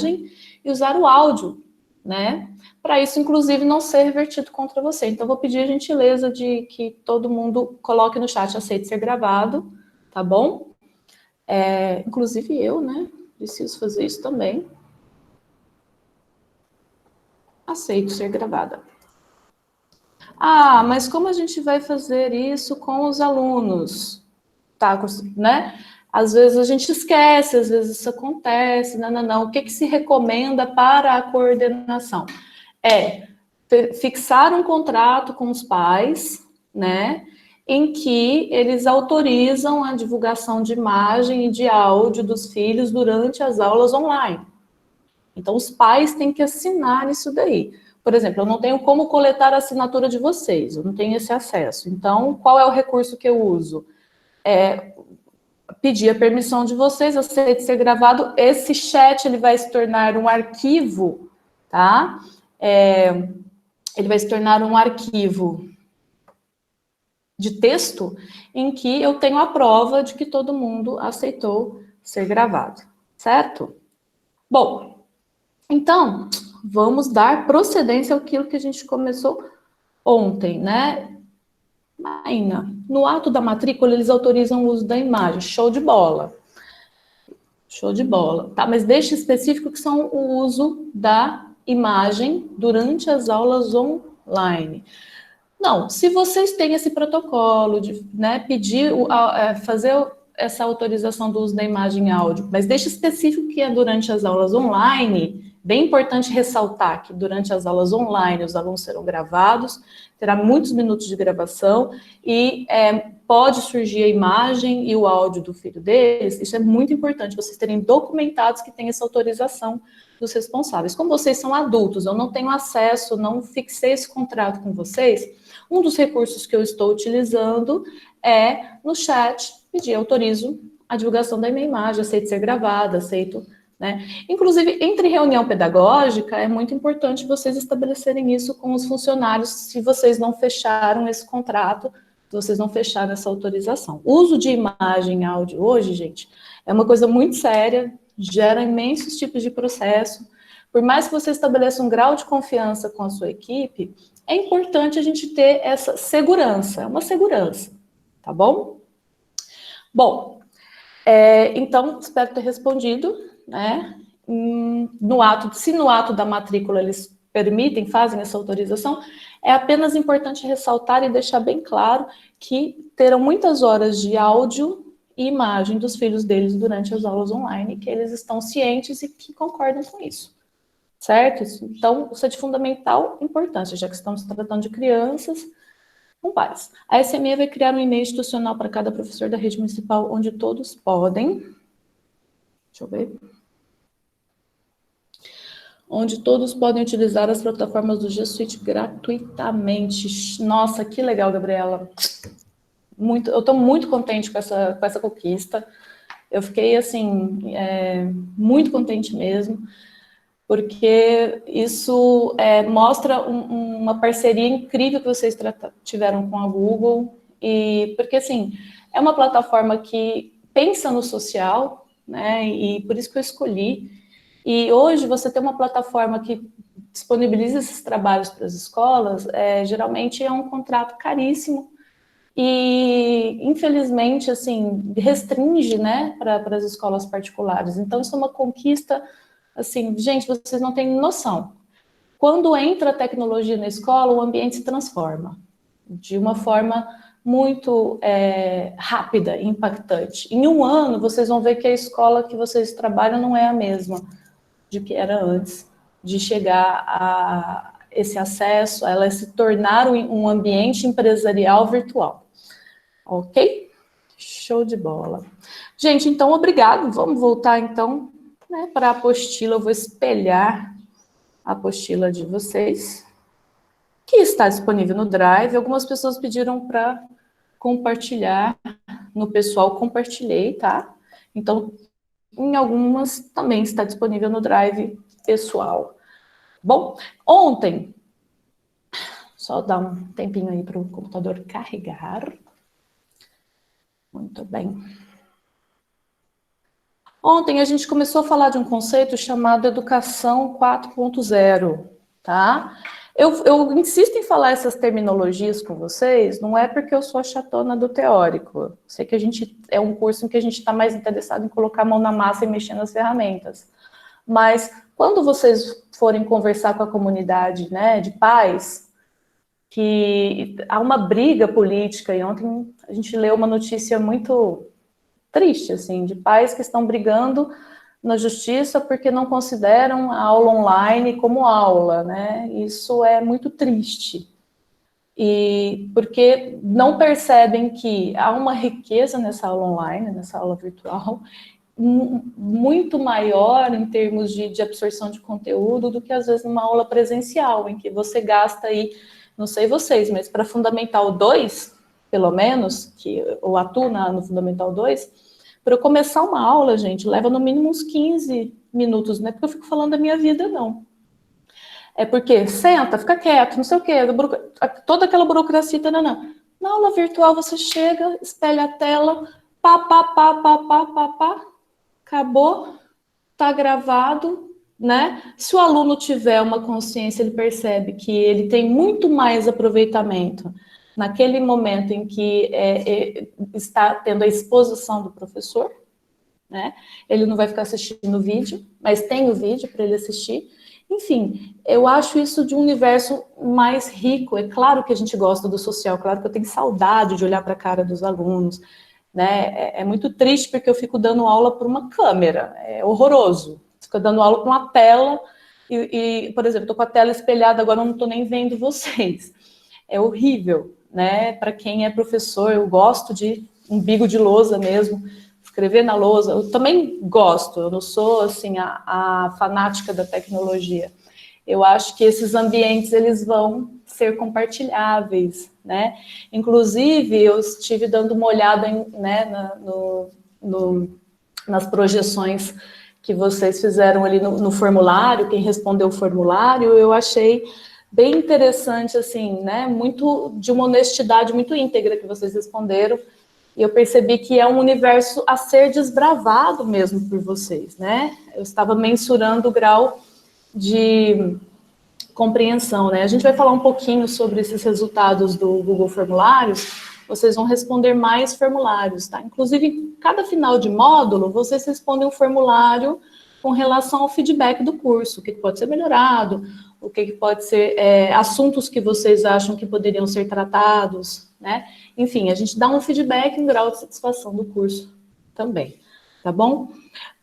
e usar o áudio, né? Para isso, inclusive, não ser revertido contra você. Então, vou pedir a gentileza de que todo mundo coloque no chat aceite ser gravado, tá bom? Inclusive eu, né? Preciso fazer isso também. Aceito ser gravada. Ah, mas como a gente vai fazer isso com os alunos? Tá, né? Às vezes a gente esquece, às vezes isso acontece, não. O que se recomenda para a coordenação? Fixar um contrato com os pais, né? Em que eles autorizam a divulgação de imagem e de áudio dos filhos durante as aulas online. Então, os pais têm que assinar isso daí. Por exemplo, eu não tenho como coletar a assinatura de vocês, eu não tenho esse acesso. Então, qual é o recurso que eu uso? Pedir a permissão de vocês, aceite ser gravado. Esse chat ele vai se tornar um arquivo, tá? Ele vai se tornar um arquivo de texto em que eu tenho a prova de que todo mundo aceitou ser gravado, certo? Bom, então, vamos dar procedência àquilo que a gente começou ontem, né? Maína, no ato da matrícula, eles autorizam o uso da imagem. Show de bola. Show de bola. Tá, mas deixe específico que são o uso da imagem durante as aulas online. Não, se vocês têm esse protocolo de, né, pedir, fazer essa autorização do uso da imagem e áudio, mas deixe específico que é durante as aulas online, bem importante ressaltar que durante as aulas online os alunos serão gravados, terá muitos minutos de gravação e pode surgir a imagem e o áudio do filho deles, isso é muito importante, vocês terem documentados que tem essa autorização dos responsáveis. Como vocês são adultos, eu não tenho acesso, não fixei esse contrato com vocês, um dos recursos que eu estou utilizando é no chat pedir, autorizo a divulgação da minha imagem, aceito ser gravada, aceito, né? Inclusive, entre reunião pedagógica, é muito importante vocês estabelecerem isso com os funcionários, se vocês não fecharam esse contrato, se vocês não fecharam essa autorização. O uso de imagem e áudio hoje, gente, é uma coisa muito séria, gera imensos tipos de processo. Por mais que você estabeleça um grau de confiança com a sua equipe, é importante a gente ter essa segurança, uma segurança, tá bom? Bom, então, espero ter respondido, né? Se no ato da matrícula eles permitem, fazem essa autorização, é apenas importante ressaltar e deixar bem claro que terão muitas horas de áudio e imagem dos filhos deles durante as aulas online, que eles estão cientes e que concordam com isso. Certo? Então, isso é de fundamental importância, já que estamos tratando de crianças com pais. A SME vai criar um e-mail institucional para cada professor da rede municipal, onde todos podem... Deixa eu ver. Onde todos podem utilizar as plataformas do G Suite gratuitamente. Nossa, que legal, Gabriela. Eu estou muito contente com essa conquista. Eu fiquei, assim, muito contente mesmo, porque isso mostra uma parceria incrível que vocês tiveram com a Google, e porque, assim, é uma plataforma que pensa no social, né, e por isso que eu escolhi, e hoje você ter uma plataforma que disponibiliza esses trabalhos para as escolas, geralmente é um contrato caríssimo, e, infelizmente, assim, restringe, né, para as escolas particulares. Então, isso é uma conquista, assim, gente, vocês não têm noção. Quando entra a tecnologia na escola, o ambiente se transforma de uma forma muito rápida e impactante. Em um ano, vocês vão ver que a escola que vocês trabalham não é a mesma de que era antes, de chegar a esse acesso, a ela se tornar um ambiente empresarial virtual. Ok? Show de bola. Gente, então, obrigado. Vamos voltar, então, né, para a apostila. Eu vou espelhar a apostila de vocês, que está disponível no Drive. Algumas pessoas pediram para compartilhar no pessoal. Compartilhei, tá? Então, em algumas também está disponível no Drive pessoal. Bom, ontem, só dar um tempinho aí para o computador carregar. Muito bem. Ontem a gente começou a falar de um conceito chamado Educação 4.0, tá? Eu insisto em falar essas terminologias com vocês, não é porque eu sou a chatona do teórico. Sei que a gente é um curso em que a gente está mais interessado em colocar a mão na massa e mexer nas ferramentas. Mas quando vocês forem conversar com a comunidade, né, de pais, que há uma briga política, e ontem a gente leu uma notícia muito triste, assim, de pais que estão brigando na justiça porque não consideram a aula online como aula, né? Isso é muito triste. E porque não percebem que há uma riqueza nessa aula online, nessa aula virtual, muito maior em termos de absorção de conteúdo do que, às vezes, numa aula presencial, em que você gasta aí, não sei vocês, mas para Fundamental 2, pelo menos, que eu atuo no Fundamental 2, para eu começar uma aula, gente, leva no mínimo uns 15 minutos, não é porque eu fico falando da minha vida, não. É porque senta, fica quieto, não sei o quê, toda aquela burocracia, não. Na aula virtual você chega, espelha a tela, pá, acabou, tá gravado, né? Se o aluno tiver uma consciência, ele percebe que ele tem muito mais aproveitamento naquele momento em que está tendo a exposição do professor, né? Ele não vai ficar assistindo o vídeo, mas tem o vídeo para ele assistir. Enfim, eu acho isso de um universo mais rico. É claro que a gente gosta do social, claro que eu tenho saudade de olhar para a cara dos alunos, né? É muito triste porque eu fico dando aula por uma câmera, é horroroso. Fico dando aula com uma tela e por exemplo, estou com a tela espelhada, agora eu não estou nem vendo vocês. É horrível, né? Para quem é professor, eu gosto de umbigo de lousa mesmo, escrever na lousa. Eu também gosto, eu não sou assim a fanática da tecnologia. Eu acho que esses ambientes eles vão ser compartilháveis, né? Inclusive, eu estive dando uma olhada nas projeções que vocês fizeram ali no formulário, quem respondeu o formulário, eu achei bem interessante, assim, né? Muito de uma honestidade muito íntegra que vocês responderam. E eu percebi que é um universo a ser desbravado mesmo por vocês, né? Eu estava mensurando o grau de compreensão, né? A gente vai falar um pouquinho sobre esses resultados do Google Formulários, vocês vão responder mais formulários, tá? Inclusive, cada final de módulo, vocês respondem um formulário com relação ao feedback do curso, o que pode ser melhorado, o que pode ser assuntos que vocês acham que poderiam ser tratados, né? Enfim, a gente dá um feedback em grau de satisfação do curso também, tá bom?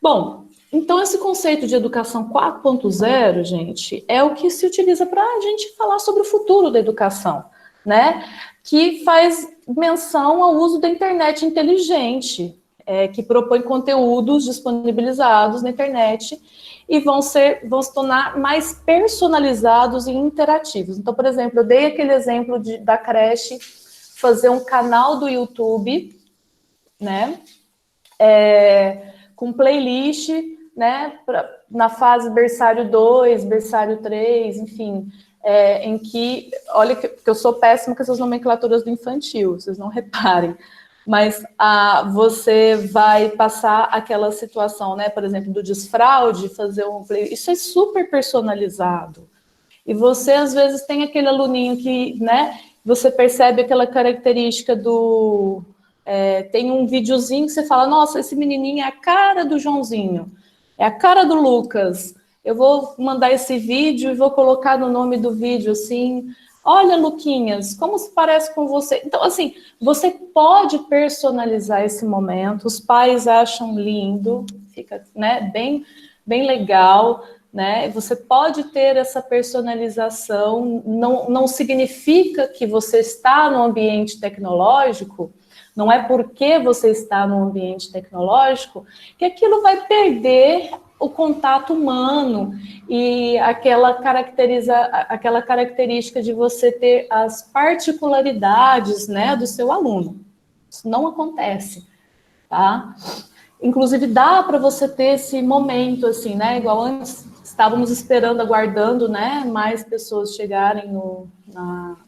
Bom, então esse conceito de educação 4.0, gente, é o que se utiliza para a gente falar sobre o futuro da educação, né? Que faz menção ao uso da internet inteligente, que propõe conteúdos disponibilizados na internet e vão se tornar mais personalizados e interativos. Então, por exemplo, eu dei aquele exemplo da creche fazer um canal do YouTube, né, com playlist, né, na fase berçário 2, berçário 3, enfim, em que, olha que eu sou péssima com essas nomenclaturas do infantil, vocês não reparem, mas você vai passar aquela situação, né, por exemplo, do desfraude, fazer isso é super personalizado. E você, às vezes, tem aquele aluninho que, né, você percebe aquela característica do... tem um videozinho que você fala, nossa, esse menininho é a cara do Joãozinho, é a cara do Lucas. Eu vou mandar esse vídeo e vou colocar no nome do vídeo, assim, olha, Luquinhas, como se parece com você? Então, assim, você pode personalizar esse momento, os pais acham lindo, fica, né, bem legal, né? Você pode ter essa personalização, não significa que você está no ambiente tecnológico, não é porque você está no ambiente tecnológico que aquilo vai perder o contato humano e aquela característica de você ter as particularidades, né, do seu aluno. Isso não acontece, tá? Inclusive, dá para você ter esse momento, assim, né, igual antes, estávamos esperando, aguardando, né, mais pessoas chegarem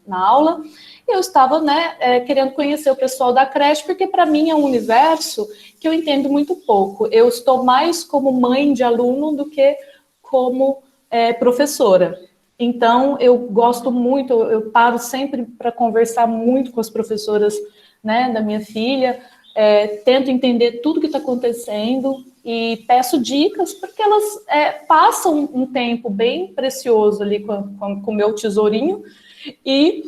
na aula, e eu estava, né, querendo conhecer o pessoal da creche, porque para mim é um universo que eu entendo muito pouco. Eu estou mais como mãe de aluno do que como professora. Então, eu gosto muito, eu paro sempre para conversar muito com as professoras, né, da minha filha, tento entender tudo que está acontecendo e peço dicas, porque elas passam um tempo bem precioso ali com o meu tesourinho, e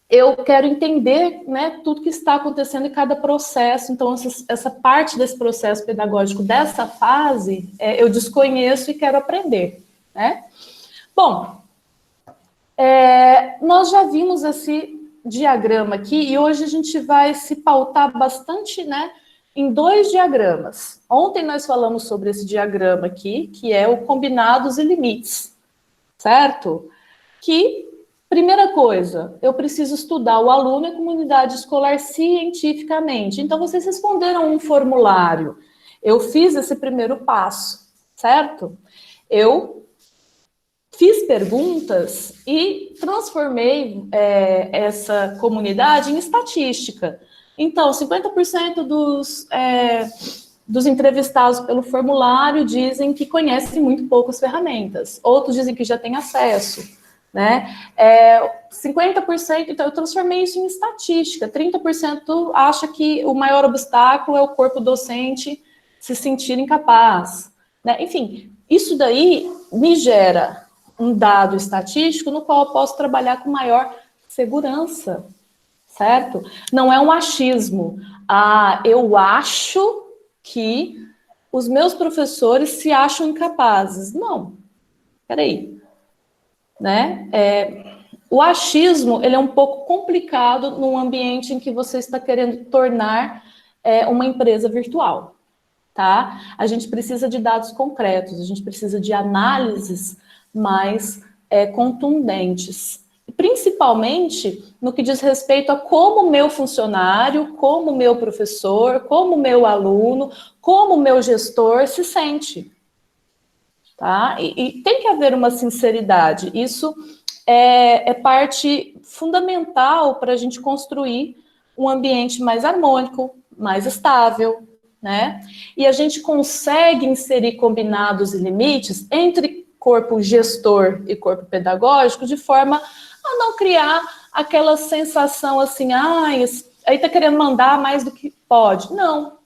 eu quero entender, né, tudo que está acontecendo em cada processo. Então, essa parte desse processo pedagógico, dessa fase, eu desconheço e quero aprender, né? Bom, nós já vimos esse diagrama aqui e hoje a gente vai se pautar bastante, né, em 2 diagramas. Ontem nós falamos sobre esse diagrama aqui, que é o combinados e limites, certo? Que, primeira coisa, eu preciso estudar o aluno e a comunidade escolar cientificamente. Então, vocês responderam um formulário. Eu fiz esse primeiro passo, certo? Eu fiz perguntas e transformei essa comunidade em estatística. Então, 50% dos entrevistados pelo formulário dizem que conhecem muito poucas ferramentas. Outros dizem que já têm acesso, né? 50%, então eu transformei isso em estatística. 30% acha que o maior obstáculo é o corpo docente se sentir incapaz, né? Enfim, isso daí me gera um dado estatístico no qual eu posso trabalhar com maior segurança, certo? Não é um achismo. Eu acho que os meus professores se acham incapazes. Não, peraí, né? O achismo, ele é um pouco complicado num ambiente em que você está querendo tornar uma empresa virtual, tá? A gente precisa de dados concretos, a gente precisa de análises mais contundentes, principalmente no que diz respeito a como o meu funcionário, como o meu professor, como o meu aluno, como o meu gestor se sente, tá? E tem que haver uma sinceridade, isso é parte fundamental para a gente construir um ambiente mais harmônico, mais estável, né? E a gente consegue inserir combinados e limites entre corpo gestor e corpo pedagógico de forma a não criar aquela sensação assim, aí tá querendo mandar mais do que pode. Não.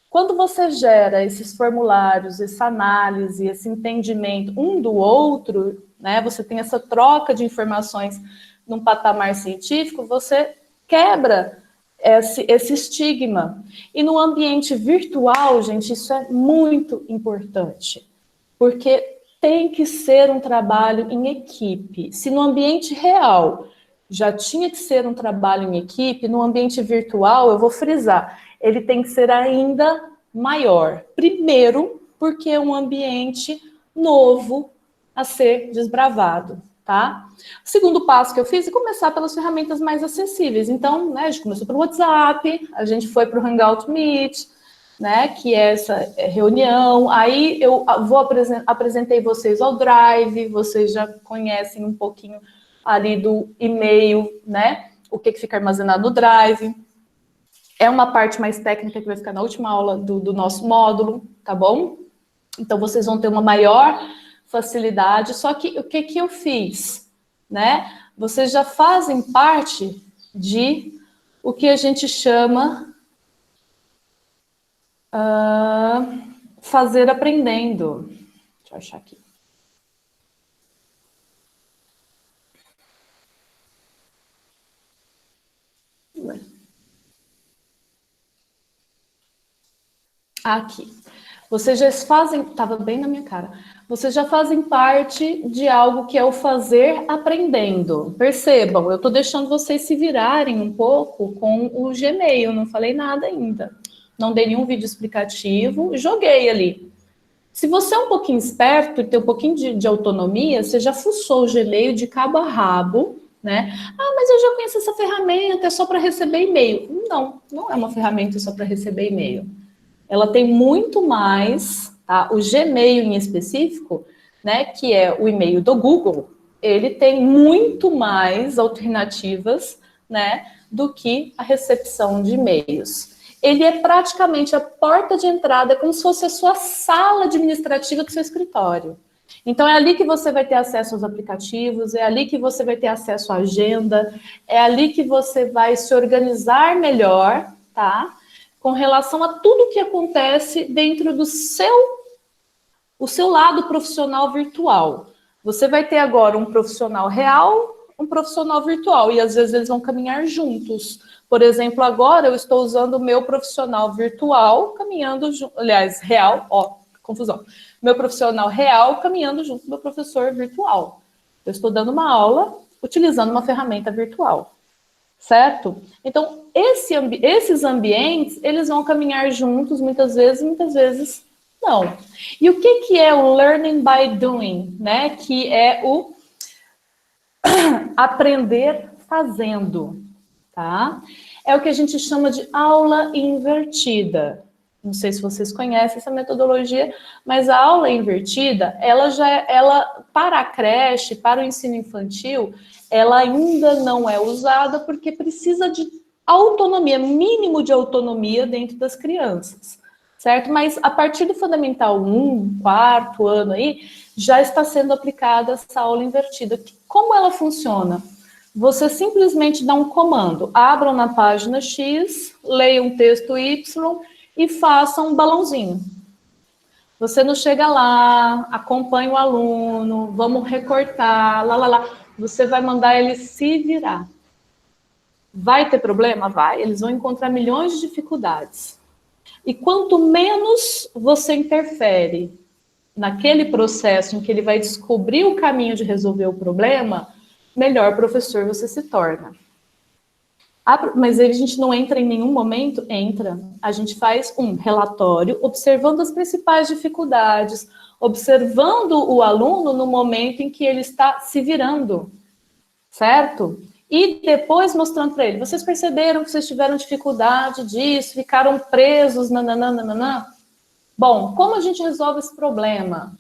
Quando você gera esses formulários, essa análise, esse entendimento um do outro, né, você tem essa troca de informações num patamar científico, você quebra esse estigma. E no ambiente virtual, gente, isso é muito importante, porque tem que ser um trabalho em equipe. Se no ambiente real já tinha que ser um trabalho em equipe, no ambiente virtual, eu vou frisar, ele tem que ser ainda maior. Primeiro, porque é um ambiente novo a ser desbravado, tá? O segundo passo que eu fiz é começar pelas ferramentas mais acessíveis. Então, né, a gente começou pelo WhatsApp, a gente foi para o Hangout Meet, né, que é essa reunião. Aí eu apresentei vocês ao Drive, vocês já conhecem um pouquinho ali do e-mail, né, o que fica armazenado no Drive. É uma parte mais técnica que vai ficar na última aula do nosso módulo, tá bom? Então, vocês vão ter uma maior facilidade. Só que o que eu fiz, né? Vocês já fazem parte de o que a gente chama fazer aprendendo. Deixa eu achar aqui. Aqui. Vocês já fazem, estava bem na minha cara, vocês já fazem parte de algo que é o fazer aprendendo. Percebam, eu estou deixando vocês se virarem um pouco com o Gmail, não falei nada ainda. Não dei nenhum vídeo explicativo, joguei ali. Se você é um pouquinho esperto e tem um pouquinho de autonomia, você já fuçou o Gmail de cabo a rabo, né? Mas eu já conheço essa ferramenta, é só para receber e-mail. Não, não é uma ferramenta só para receber e-mail. Ela tem muito mais, tá? O Gmail em específico, né, que é o e-mail do Google, ele tem muito mais alternativas, né, do que a recepção de e-mails. Ele é praticamente a porta de entrada, como se fosse a sua sala administrativa do seu escritório. Então, é ali que você vai ter acesso aos aplicativos, é ali que você vai ter acesso à agenda, é ali que você vai se organizar melhor, tá? Com relação a tudo que acontece dentro do seu lado profissional virtual. Você vai ter agora um profissional real, um profissional virtual, e às vezes eles vão caminhar juntos. Por exemplo, agora eu estou usando o meu profissional virtual caminhando, aliás, real, ó, confusão. Meu profissional real caminhando junto com o meu professor virtual. Eu estou dando uma aula utilizando uma ferramenta virtual, certo? Então, esses ambientes, eles vão caminhar juntos muitas vezes não. E o que é o learning by doing, né? Que é o aprender fazendo, tá? É o que a gente chama de aula invertida. Não sei se vocês conhecem essa metodologia, mas a aula invertida, ela para a creche, para o ensino infantil, ela ainda não é usada porque precisa de autonomia, mínimo de autonomia dentro das crianças, certo? Mas a partir do Fundamental 1, quarto ano aí, já está sendo aplicada essa aula invertida. Como ela funciona? Você simplesmente dá um comando, abram na página X, leiam um texto Y e façam um balãozinho. Você não chega lá, acompanha o aluno, vamos recortar, lá. Você vai mandar ele se virar. Vai ter problema? Vai. Eles vão encontrar milhões de dificuldades. E quanto menos você interfere naquele processo em que ele vai descobrir o caminho de resolver o problema, melhor professor você se torna. Mas a gente não entra em nenhum momento? Entra. A gente faz um relatório observando as principais dificuldades, observando o aluno no momento em que ele está se virando, certo? E depois mostrando para ele, vocês perceberam que vocês tiveram dificuldade disso, ficaram presos, nananana. Bom, como a gente resolve esse problema?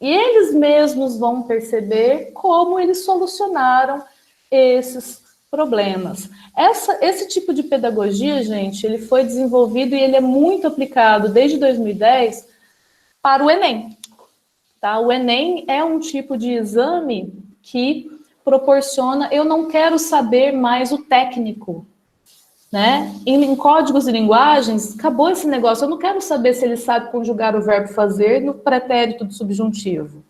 E eles mesmos vão perceber como eles solucionaram esses problemas. Esse tipo de pedagogia, gente, ele foi desenvolvido e ele é muito aplicado desde 2010 para o Enem. Tá? O Enem é um tipo de exame que proporciona, eu não quero saber mais o técnico, né? Em códigos e linguagens, acabou esse negócio, eu não quero saber se ele sabe conjugar o verbo fazer no pretérito do subjuntivo.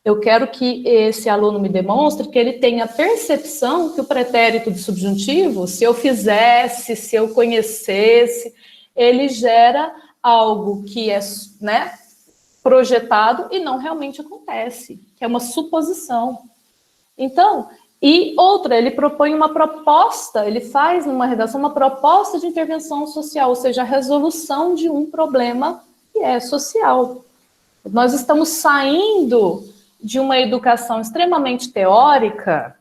Eu quero que esse aluno me demonstre que ele tenha percepção que o pretérito do subjuntivo, se eu fizesse, se eu conhecesse, ele gera algo que é, né, projetado e não realmente acontece, que é uma suposição. Então, e outra, ele propõe uma proposta, ele faz numa redação uma proposta de intervenção social, ou seja, a resolução de um problema que é social. Nós estamos saindo de uma educação extremamente teórica,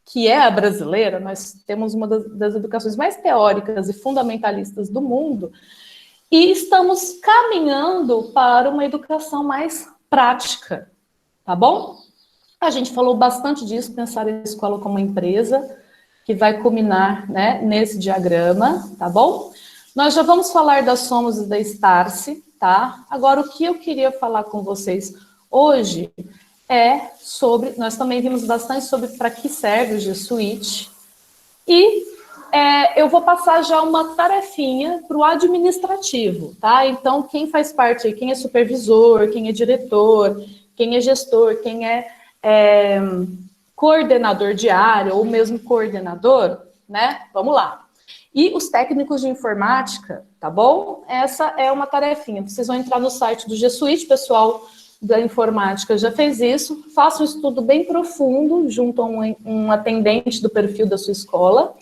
que é a brasileira, nós temos uma das educações mais teóricas e fundamentalistas do mundo, e estamos caminhando para uma educação mais prática, tá bom? A gente falou bastante disso, pensar a escola como uma empresa, que vai culminar, né, nesse diagrama, tá bom? Nós já vamos falar da Somos e da Starce, tá? Agora, o que eu queria falar com vocês hoje é sobre, nós também vimos bastante sobre para que serve o G Suite, e eu vou passar já uma tarefinha para o administrativo, tá? Então, quem faz parte aí, quem é supervisor, quem é diretor, quem é gestor, quem é coordenador de área ou mesmo coordenador, né? Vamos lá. E os técnicos de informática, tá bom? Essa é uma tarefinha. Vocês vão entrar no site do G Suite, pessoal da informática já fez isso. Faça um estudo bem profundo junto a um atendente do perfil da sua escola.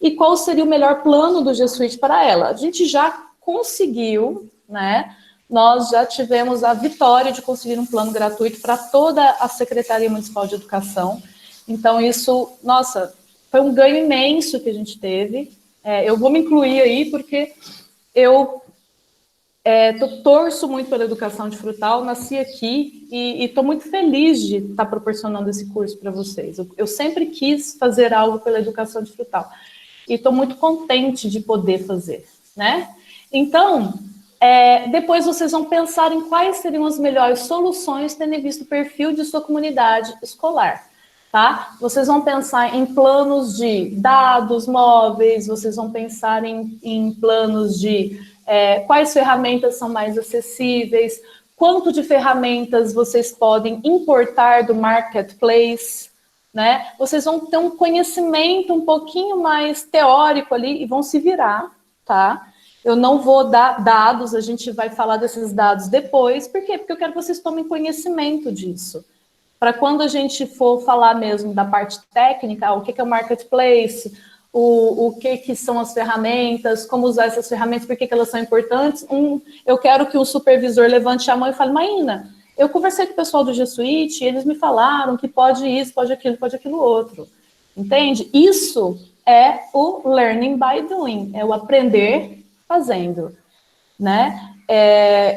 E qual seria o melhor plano do G Suite para ela? A gente já conseguiu, né? Nós já tivemos a vitória de conseguir um plano gratuito para toda a Secretaria Municipal de Educação. Então, isso, nossa, foi um ganho imenso que a gente teve. Eu vou me incluir aí, porque eu torço muito pela educação de frutal, nasci aqui e estou muito feliz de estar proporcionando esse curso para vocês. Eu sempre quis fazer algo pela educação de frutal e estou muito contente de poder fazer, né? Então, depois vocês vão pensar em quais seriam as melhores soluções tendo em vista o perfil de sua comunidade escolar, tá? Vocês vão pensar em planos de dados móveis, vocês vão pensar em planos de quais ferramentas são mais acessíveis, quanto de ferramentas vocês podem importar do marketplace, né? Vocês vão ter um conhecimento um pouquinho mais teórico ali e vão se virar, tá? Eu não vou dar dados, a gente vai falar desses dados depois. Por quê? Porque eu quero que vocês tomem conhecimento disso. Para quando a gente for falar mesmo da parte técnica, o que é o marketplace, o que são as ferramentas, como usar essas ferramentas, por que elas são importantes. Eu quero que o supervisor levante a mão e fale, Maína, eu conversei com o pessoal do G Suite, eles me falaram que pode isso, pode aquilo outro. Entende? Isso é o learning by doing, é o aprender fazendo, né?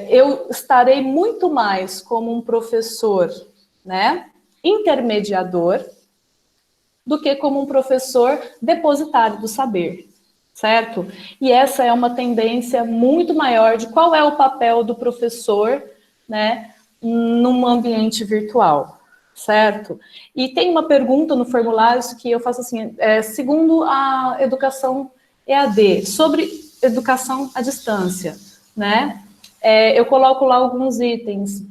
Eu estarei muito mais como um professor, né, intermediador, do que como um professor depositário do saber, certo? E essa é uma tendência muito maior de qual é o papel do professor, né, num ambiente virtual, certo? E tem uma pergunta no formulário que eu faço assim, segundo a educação EAD, sobre educação à distância, né? Eu coloco lá alguns itens.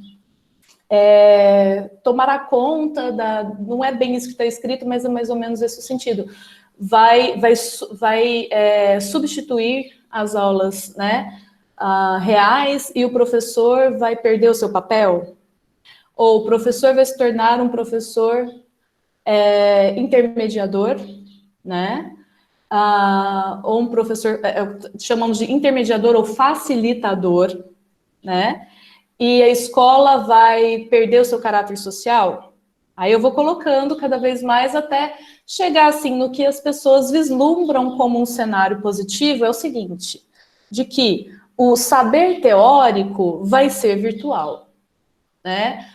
Tomará conta não é bem isso que está escrito, mas é mais ou menos esse o sentido. Vai substituir as aulas, né, reais e o professor vai perder o seu papel? Ou o professor vai se tornar um professor intermediador, né? Ou um professor, chamamos de intermediador ou facilitador, né? E a escola vai perder o seu caráter social? Aí eu vou colocando cada vez mais até chegar assim no que as pessoas vislumbram como um cenário positivo, é o seguinte, de que o saber teórico vai ser virtual, né?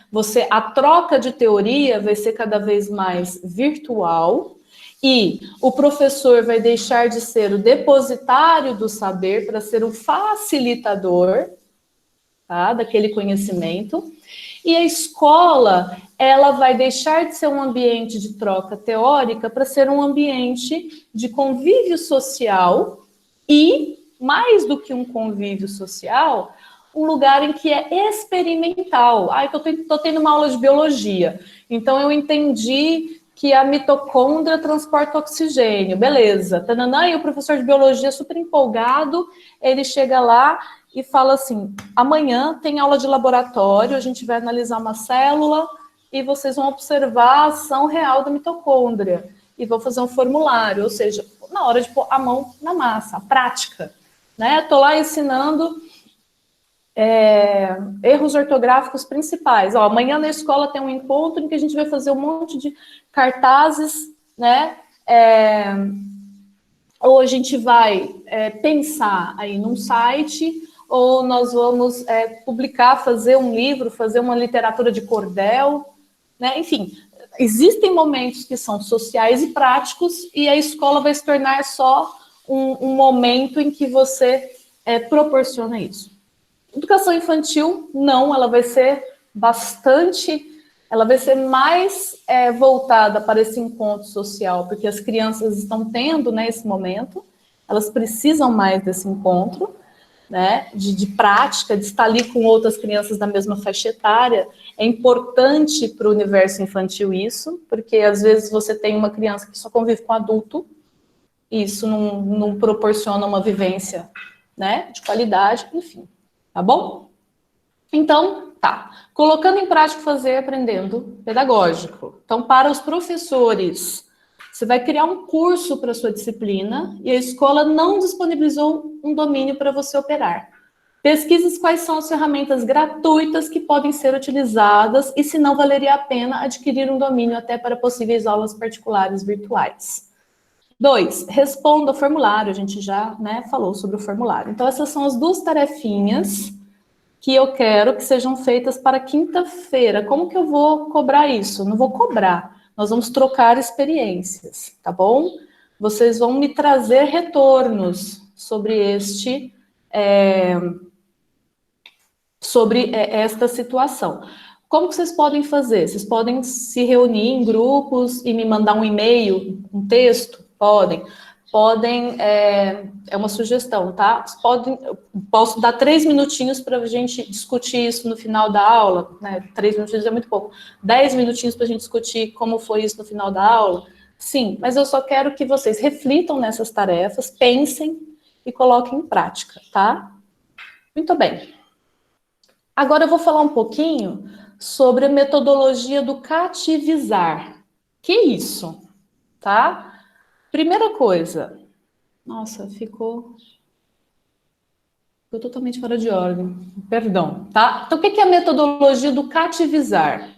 A troca de teoria vai ser cada vez mais virtual e o professor vai deixar de ser o depositário do saber para ser o facilitador, tá, daquele conhecimento, e a escola, ela vai deixar de ser um ambiente de troca teórica para ser um ambiente de convívio social e, mais do que um convívio social, um lugar em que é experimental. Eu estou tendo uma aula de biologia, então eu entendi que a mitocôndria transporta oxigênio, beleza, tananã, e o professor de biologia super empolgado, ele chega lá e fala assim, amanhã tem aula de laboratório, a gente vai analisar uma célula e vocês vão observar a ação real da mitocôndria e vão fazer um formulário, ou seja, na hora de pôr a mão na massa, a prática, né? Estou lá ensinando erros ortográficos principais. Amanhã na escola tem um encontro em que a gente vai fazer um monte de cartazes, né? Ou a gente vai pensar aí num site, ou nós vamos publicar, fazer um livro, fazer uma literatura de cordel, né? Enfim, existem momentos que são sociais e práticos, e a escola vai se tornar só um momento em que você proporciona isso. Educação infantil, não, ela vai ser mais voltada para esse encontro social, porque as crianças estão tendo, né, esse momento, elas precisam mais desse encontro, né, de prática, de estar ali com outras crianças da mesma faixa etária. É importante para o universo infantil isso, porque às vezes você tem uma criança que só convive com adulto, e isso não proporciona uma vivência, né, de qualidade, enfim, tá bom? Então, tá. Colocando em prática, fazer aprendendo pedagógico. Então, para os professores, você vai criar um curso para a sua disciplina e a escola não disponibilizou um domínio para você operar. Pesquise quais são as ferramentas gratuitas que podem ser utilizadas e se não valeria a pena adquirir um domínio até para possíveis aulas particulares virtuais. 2, responda o formulário. A gente já, né, falou sobre o formulário. Então, essas são as 2 tarefinhas que eu quero que sejam feitas para quinta-feira. Como que eu vou cobrar isso? Não vou cobrar. Nós vamos trocar experiências, tá bom? Vocês vão me trazer retornos sobre esta situação. Como que vocês podem fazer? Vocês podem se reunir em grupos e me mandar um e-mail, um texto? Podem. Podem, é uma sugestão, tá? Posso dar 3 minutinhos para a gente discutir isso no final da aula, né? 3 minutinhos é muito pouco. 10 minutinhos para a gente discutir como foi isso no final da aula? Sim, mas eu só quero que vocês reflitam nessas tarefas, pensem e coloquem em prática, tá? Muito bem. Agora eu vou falar um pouquinho sobre a metodologia do cativizar. Que isso, tá? Primeira coisa. Nossa, ficou totalmente fora de ordem. Perdão, tá? Então, o que é a metodologia do cativizar?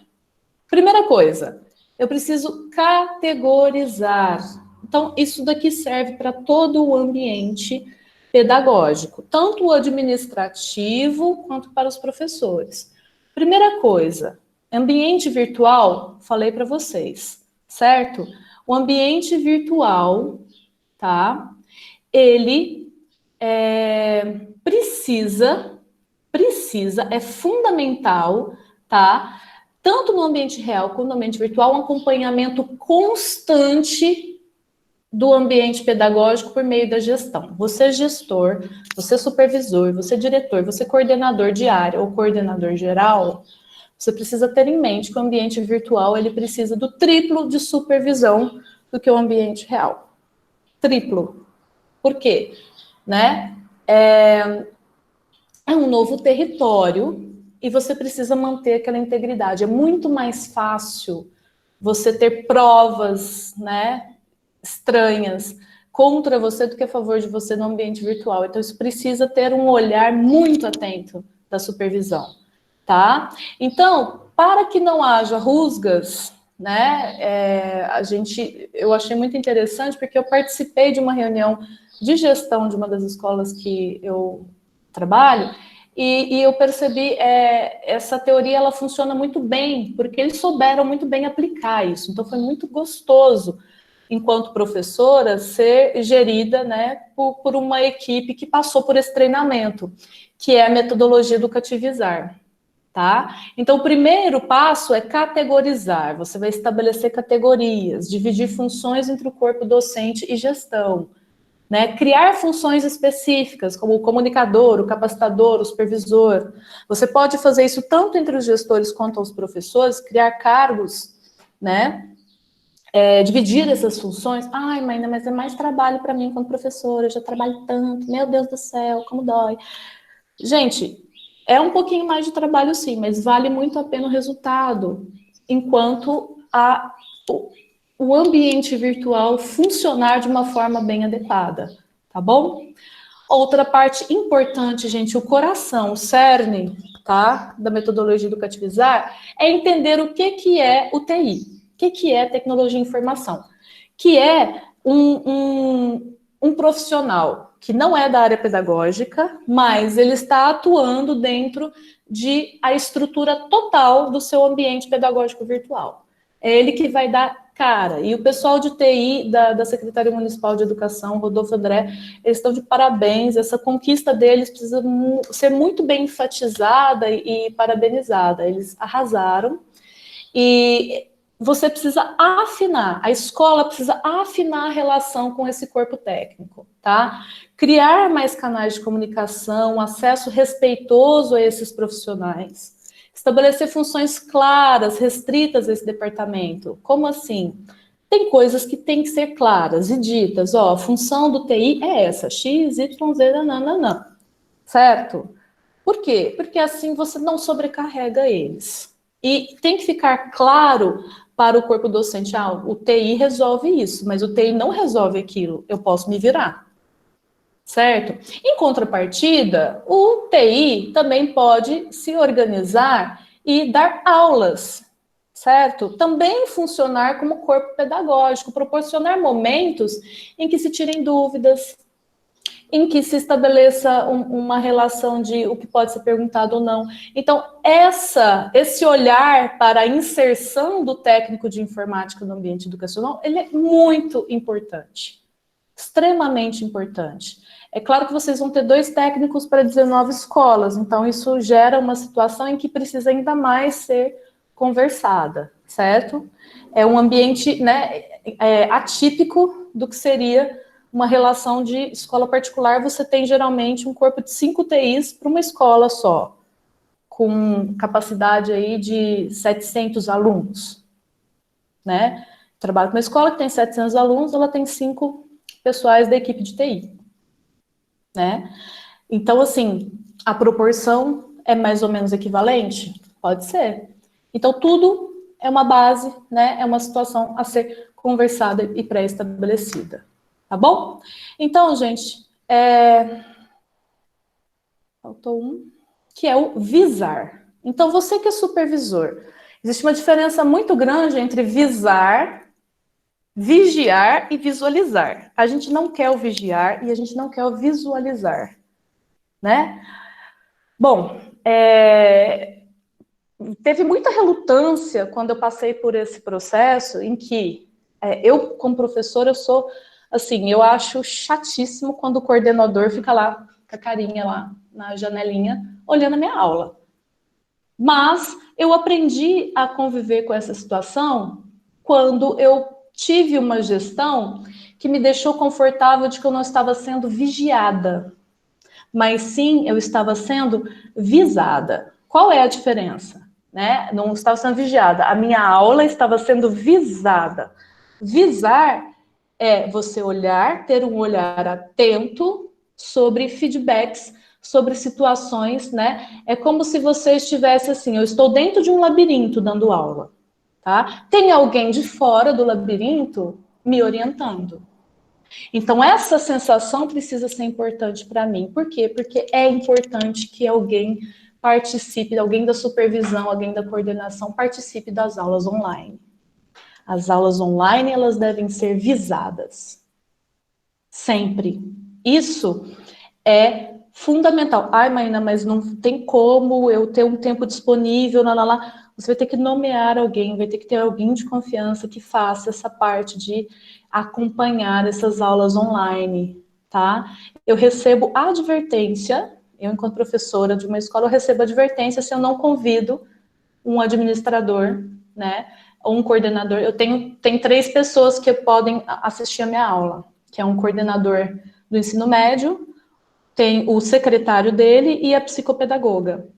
Primeira coisa, eu preciso categorizar. Então, isso daqui serve para todo o ambiente pedagógico, tanto o administrativo quanto para os professores. Primeira coisa, ambiente virtual, falei para vocês, certo? O ambiente virtual, tá? Ele é fundamental, tá? Tanto no ambiente real quanto no ambiente virtual, um acompanhamento constante do ambiente pedagógico por meio da gestão. Você é gestor, você é supervisor, você é diretor, você é coordenador de área ou coordenador geral, você precisa ter em mente que o ambiente virtual ele precisa do triplo de supervisão do que o ambiente real. Triplo. Por quê? Né? É um novo território e você precisa manter aquela integridade. É muito mais fácil você ter provas, né, estranhas contra você do que a favor de você no ambiente virtual. Então, isso precisa ter um olhar muito atento da supervisão, tá? Então, para que não haja rusgas, né, eu achei muito interessante porque eu participei de uma reunião de gestão de uma das escolas que eu trabalho e eu percebi essa teoria ela funciona muito bem porque eles souberam muito bem aplicar isso. Então, foi muito gostoso enquanto professora, ser gerida, né, por uma equipe que passou por esse treinamento, que é a metodologia do cativizar, tá? Então, o primeiro passo é categorizar. Você vai estabelecer categorias, dividir funções entre o corpo docente e gestão, né? Criar funções específicas, como o comunicador, o capacitador, o supervisor. Você pode fazer isso tanto entre os gestores quanto os professores, criar cargos, né? Dividir essas funções. Ai, mãe, mas é mais trabalho para mim como professora, eu já trabalho tanto, meu Deus do céu, como dói. Gente, é um pouquinho mais de trabalho sim, mas vale muito a pena o resultado, enquanto o ambiente virtual funcionar de uma forma bem adequada, tá bom? Outra parte importante, gente, o coração, o cerne, tá, da metodologia do cativizar, é entender o que é o TI. O que é tecnologia e informação? Que é um profissional que não é da área pedagógica, mas ele está atuando dentro de a estrutura total do seu ambiente pedagógico virtual. É ele que vai dar cara. E o pessoal de TI da Secretaria Municipal de Educação, Rodolfo André, eles estão de parabéns. Essa conquista deles precisa ser muito bem enfatizada e parabenizada. Eles arrasaram. E você precisa afinar, a escola precisa afinar a relação com esse corpo técnico, tá? Criar mais canais de comunicação, acesso respeitoso a esses profissionais, estabelecer funções claras, restritas a esse departamento. Como assim? Tem coisas que têm que ser claras e ditas, ó, a função do TI é essa, X, Y, Z, nananã, certo? Por quê? Porque assim você não sobrecarrega eles. E tem que ficar claro para o corpo docente, o TI resolve isso, mas o TI não resolve aquilo, eu posso me virar, certo? Em contrapartida, o TI também pode se organizar e dar aulas, certo? Também funcionar como corpo pedagógico, proporcionar momentos em que se tirem dúvidas, em que se estabeleça uma relação de o que pode ser perguntado ou não. Então, esse olhar para a inserção do técnico de informática no ambiente educacional, ele é muito importante, extremamente importante. É claro que vocês vão ter 2 técnicos para 19 escolas, então isso gera uma situação em que precisa ainda mais ser conversada, certo? É um ambiente, né, atípico do que seria uma relação de escola particular. Você tem geralmente um corpo de 5 TIs para uma escola só, com capacidade aí de 700 alunos, né? Trabalho com uma escola que tem 700 alunos, ela tem 5 pessoais da equipe de TI, né? Então, assim, a proporção é mais ou menos equivalente? Pode ser. Então, tudo é uma base, né? É uma situação a ser conversada e pré-estabelecida. Tá bom? Então, gente, faltou um, que é o visar. Então, você que é supervisor, existe uma diferença muito grande entre visar, vigiar e visualizar. A gente não quer o vigiar e a gente não quer o visualizar, né? Bom, teve muita relutância quando eu passei por esse processo em que eu, como professora, eu sou, assim, eu acho chatíssimo quando o coordenador fica lá com a carinha lá na janelinha, olhando a minha aula. Mas eu aprendi a conviver com essa situação quando eu tive uma gestão que me deixou confortável de que eu não estava sendo vigiada, mas sim eu estava sendo visada. Qual é a diferença? Né? Não estava sendo vigiada, a minha aula estava sendo visada. Visar é você olhar, ter um olhar atento sobre feedbacks, sobre situações, né? É como se você estivesse assim, eu estou dentro de um labirinto dando aula, tá? Tem alguém de fora do labirinto me orientando. Então, essa sensação precisa ser importante para mim. Por quê? Porque é importante que alguém participe, alguém da supervisão, alguém da coordenação participe das aulas online. As aulas online, elas devem ser visadas. Sempre. Isso é fundamental. Ai, Maína, mas não tem como eu ter um tempo disponível, lá. Você vai ter que nomear alguém, vai ter que ter alguém de confiança que faça essa parte de acompanhar essas aulas online, tá? Eu recebo advertência, eu, enquanto professora de uma escola, eu recebo advertência se eu não convido um administrador, né? Ou um coordenador. Eu tenho 3 pessoas que podem assistir a minha aula, que é um coordenador do ensino médio, tem o secretário dele e a psicopedagoga.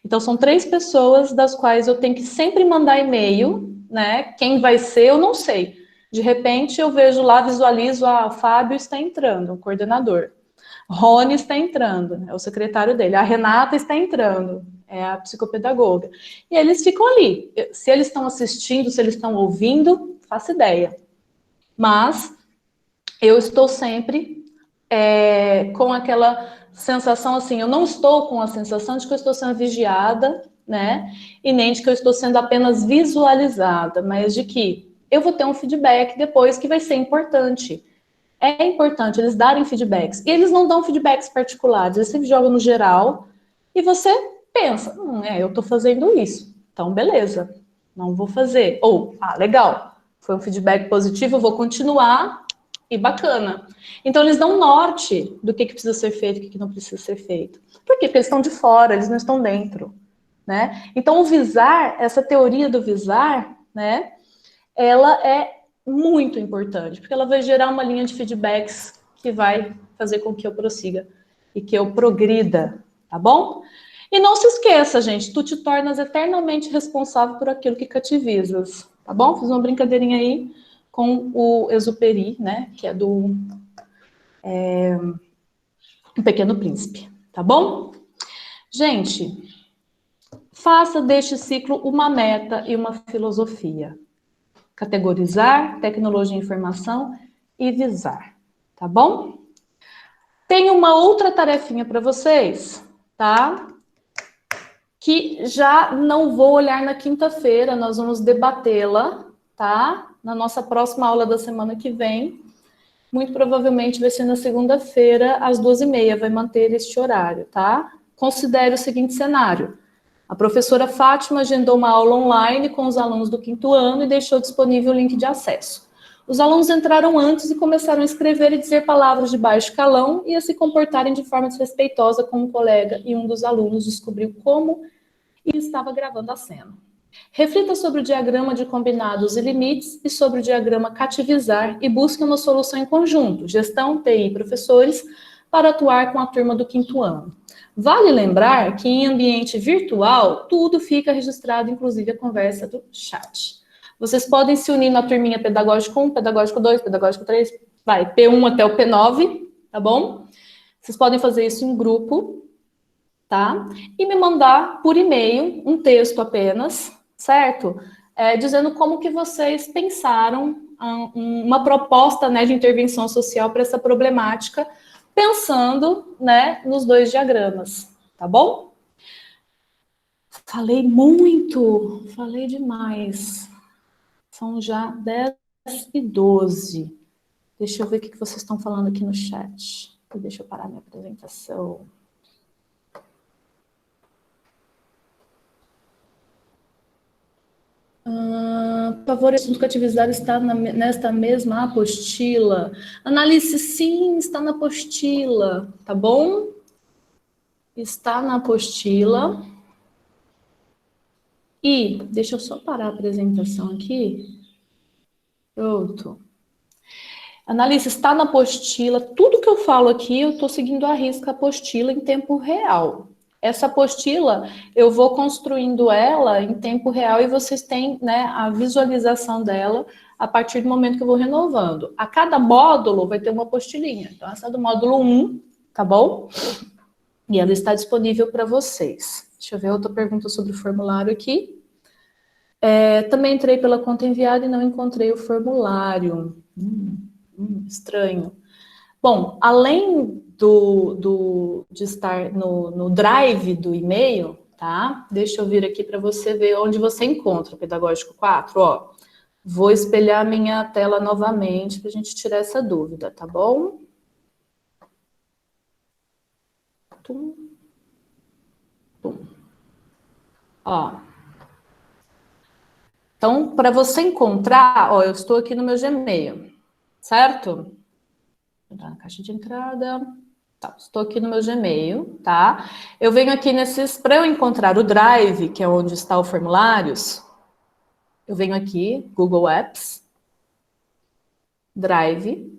Então, são 3 pessoas das quais eu tenho que sempre mandar e-mail, né? Quem vai ser, eu não sei. De repente, eu vejo lá, visualizo, o Fábio está entrando, o coordenador. Rony está entrando, é o secretário dele. A Renata está entrando, é a psicopedagoga. E eles ficam ali. Se eles estão assistindo, se eles estão ouvindo, faço ideia. Mas eu estou sempre com aquela sensação assim, eu não estou com a sensação de que eu estou sendo vigiada, né? E nem de que eu estou sendo apenas visualizada, mas de que eu vou ter um feedback depois que vai ser importante. É importante eles darem feedbacks. E eles não dão feedbacks particulares, eles sempre jogam no geral e você pensa, eu estou fazendo isso, então beleza, não vou fazer. Ou, legal, foi um feedback positivo, eu vou continuar e bacana. Então, eles dão norte do que precisa ser feito e o que não precisa ser feito. Por quê? Porque eles estão de fora, eles não estão dentro, né? Então, o visar, essa teoria do visar, né, ela é muito importante, porque ela vai gerar uma linha de feedbacks que vai fazer com que eu prossiga e que eu progrida, tá bom? E não se esqueça, gente, tu te tornas eternamente responsável por aquilo que cativizas, tá bom? Fiz uma brincadeirinha aí com o Exupéry, né, que é do Um Pequeno Príncipe, tá bom? Gente, faça deste ciclo uma meta e uma filosofia. Categorizar, tecnologia e informação e visar, tá bom? Tem uma outra tarefinha para vocês, tá? que já não vou olhar na quinta-feira, nós vamos debatê-la, tá? Na nossa próxima aula da semana que vem. Muito provavelmente vai ser na segunda-feira, às 2h30, vai manter este horário, tá? Considere o seguinte cenário. A professora Fátima agendou uma aula online com os alunos do 5º ano e deixou disponível o link de acesso. Os alunos entraram antes e começaram a escrever e dizer palavras de baixo calão e a se comportarem de forma desrespeitosa com um colega, e um dos alunos descobriu como e estava gravando a cena. Reflita sobre o diagrama de combinados e limites e sobre o diagrama cativizar e busque uma solução em conjunto, gestão, TI e professores, para atuar com a turma do 5º ano. Vale lembrar que em ambiente virtual, tudo fica registrado, inclusive a conversa do chat. Vocês podem se unir na turminha pedagógico 1, pedagógico 2, pedagógico 3, vai, P1 até o P9, tá bom? Vocês podem fazer isso em grupo, tá? E me mandar por e-mail um texto apenas, certo? Dizendo como que vocês pensaram uma proposta, né, de intervenção social para essa problemática, pensando, né, nos 2 diagramas, tá bom? Falei muito, falei demais. São já 10h12. Deixa eu ver o que vocês estão falando aqui no chat. Deixa eu parar minha apresentação. Por favor, o assunto cativizar está nesta mesma apostila. Análise, sim, está na apostila, tá bom? Está na apostila. E, deixa eu só parar a apresentação aqui. Pronto. Análise, está na apostila. Tudo que eu falo aqui, eu estou seguindo à risca a apostila em tempo real. Essa apostila, eu vou construindo ela em tempo real e vocês têm, né, a visualização dela a partir do momento que eu vou renovando. A cada módulo vai ter uma apostilinha. Então, essa é do módulo 1, tá bom? E ela está disponível para vocês. Deixa eu ver outra pergunta sobre o formulário aqui. Também entrei pela conta enviada e não encontrei o formulário. Estranho. Bom, além de estar no drive do e-mail, tá? Deixa eu vir aqui para você ver onde você encontra o Pedagógico 4, ó. Vou espelhar minha tela novamente para a gente tirar essa dúvida, tá bom? Tum. Tum. Ó. Então, para você encontrar, ó, eu estou aqui no meu Gmail, certo? Vou entrar na caixa de entrada. Tá, estou aqui no meu Gmail, tá? Eu venho aqui para eu encontrar o Drive, que é onde está o formulários, eu venho aqui, Google Apps, Drive.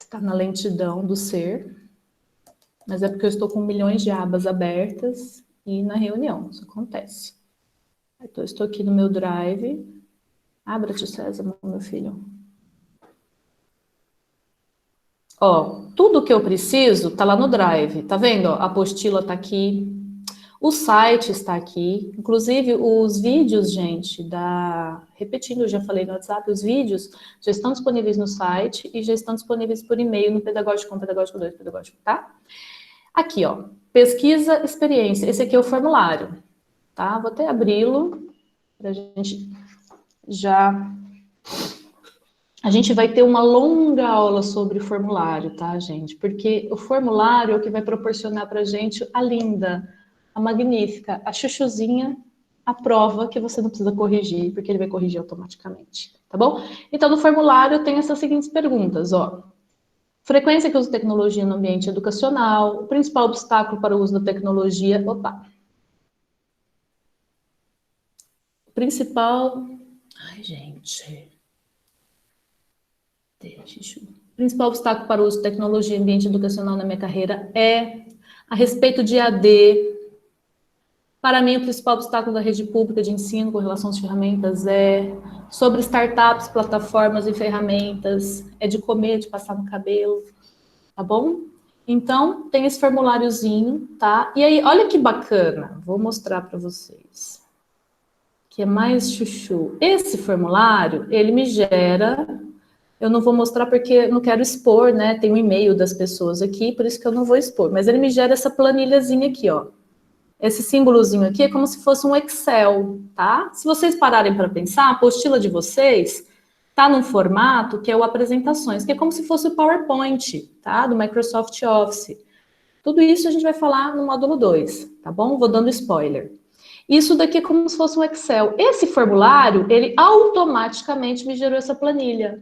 Está na lentidão do ser, mas é porque eu estou com milhões de abas abertas e na reunião, isso acontece. Então, eu estou aqui no meu Drive. Abra-te, César, meu filho. Ó, tudo que eu preciso tá lá no Drive, tá vendo? Ó, a apostila tá aqui, o site está aqui, inclusive os vídeos, gente, repetindo, eu já falei no WhatsApp, os vídeos já estão disponíveis no site e já estão disponíveis por e-mail no Pedagógico 1, Pedagógico 2, Pedagógico, tá? Aqui, ó, pesquisa, experiência, esse aqui é o formulário, tá? Vou até abri-lo pra gente já... A gente vai ter uma longa aula sobre o formulário, tá, gente? Porque o formulário é o que vai proporcionar pra gente a linda, a magnífica, a chuchuzinha, a prova que você não precisa corrigir, porque ele vai corrigir automaticamente, tá bom? Então, no formulário tem essas seguintes perguntas, ó. Frequência que usa tecnologia no ambiente educacional, o principal obstáculo para o uso da tecnologia, o principal... Ai, gente... O principal obstáculo para o uso de tecnologia e ambiente educacional na minha carreira é a respeito de AD. Para mim, o principal obstáculo da rede pública de ensino com relação às ferramentas é sobre startups, plataformas e ferramentas, é de comer, de passar no cabelo, tá bom? Então, tem esse formuláriozinho, tá? E aí, olha que bacana, vou mostrar para vocês, que é mais chuchu. Esse formulário, ele me gera Eu não vou mostrar porque eu não quero expor, né? Tem um e-mail das pessoas aqui, por isso que eu não vou expor. Mas ele me gera essa planilhazinha aqui, ó. Esse símbolozinho aqui é como se fosse um Excel, tá? Se vocês pararem para pensar, a apostila de vocês tá num formato que é o apresentações, que é como se fosse o PowerPoint, tá? Do Microsoft Office. Tudo isso a gente vai falar no módulo 2, tá bom? Vou dando spoiler. Isso daqui é como se fosse um Excel. Esse formulário, ele automaticamente me gerou essa planilha.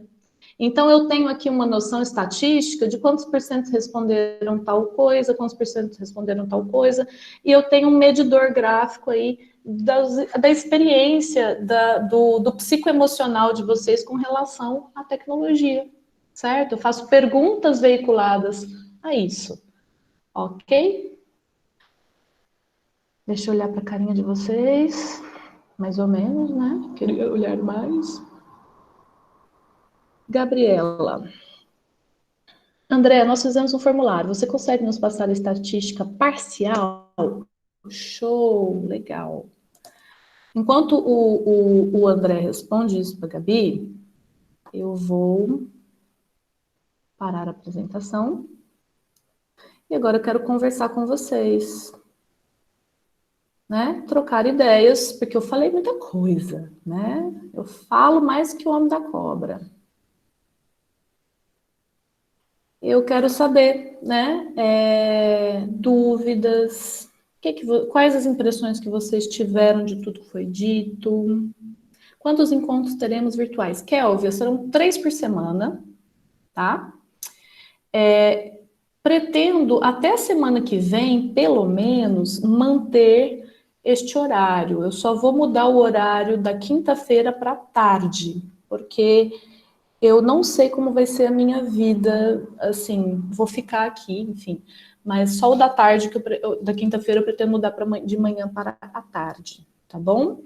Então, eu tenho aqui uma noção estatística de quantos por cento responderam tal coisa, quantos por cento responderam tal coisa, e eu tenho um medidor gráfico aí da experiência, do psicoemocional de vocês com relação à tecnologia, certo? Eu faço perguntas veiculadas a isso, ok? Deixa eu olhar para a carinha de vocês, mais ou menos, né? Queria olhar mais. Gabriela. André, nós fizemos um formulário. Você consegue nos passar a estatística parcial? Show, legal. Enquanto o André responde isso para a Gabi, eu vou parar a apresentação. E agora eu quero conversar com vocês. Né? Trocar ideias, porque eu falei muita coisa, né? Eu falo mais que o homem da cobra. Eu quero saber, né? Dúvidas, quais as impressões que vocês tiveram de tudo que foi dito? Quantos encontros teremos virtuais? Kélvia, serão 3 por semana, tá? Pretendo, até a semana que vem, pelo menos, manter este horário. Eu só vou mudar o horário da quinta-feira para tarde, porque eu não sei como vai ser a minha vida, assim, vou ficar aqui, enfim. Mas só o da tarde, da quinta-feira, eu pretendo mudar de manhã para a tarde, tá bom?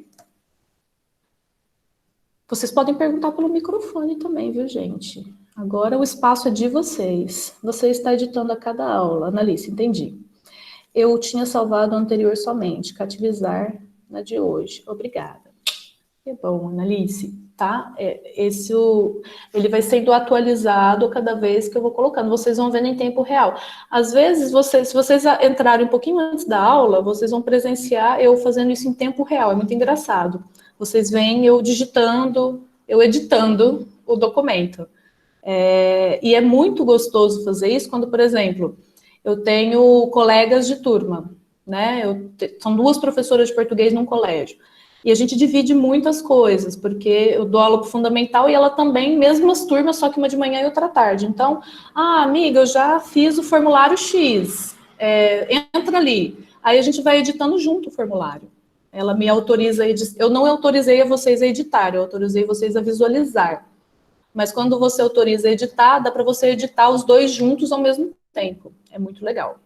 Vocês podem perguntar pelo microfone também, viu, gente? Agora o espaço é de vocês. Você está editando a cada aula. Analice, entendi. Eu tinha salvado a anterior somente, cativizar na de hoje. Obrigada. Que bom, Analice, tá? Ele vai sendo atualizado cada vez que eu vou colocando. Vocês vão vendo em tempo real. Às vezes, se vocês entrarem um pouquinho antes da aula, vocês vão presenciar eu fazendo isso em tempo real. É muito engraçado. Vocês veem eu digitando, eu editando o documento. E é muito gostoso fazer isso quando, por exemplo, eu tenho colegas de turma, né? São 2 professoras de português num colégio. E a gente divide muitas coisas, porque eu dou aula pro fundamental e ela também, mesmas turmas, só que uma de manhã e outra à tarde. Então, amiga, eu já fiz o formulário X, entra ali. Aí a gente vai editando junto o formulário. Ela me autoriza a editar. Eu não autorizei a vocês a editar, eu autorizei vocês a visualizar. Mas quando você autoriza a editar, dá para você editar os 2 juntos ao mesmo tempo. É muito legal.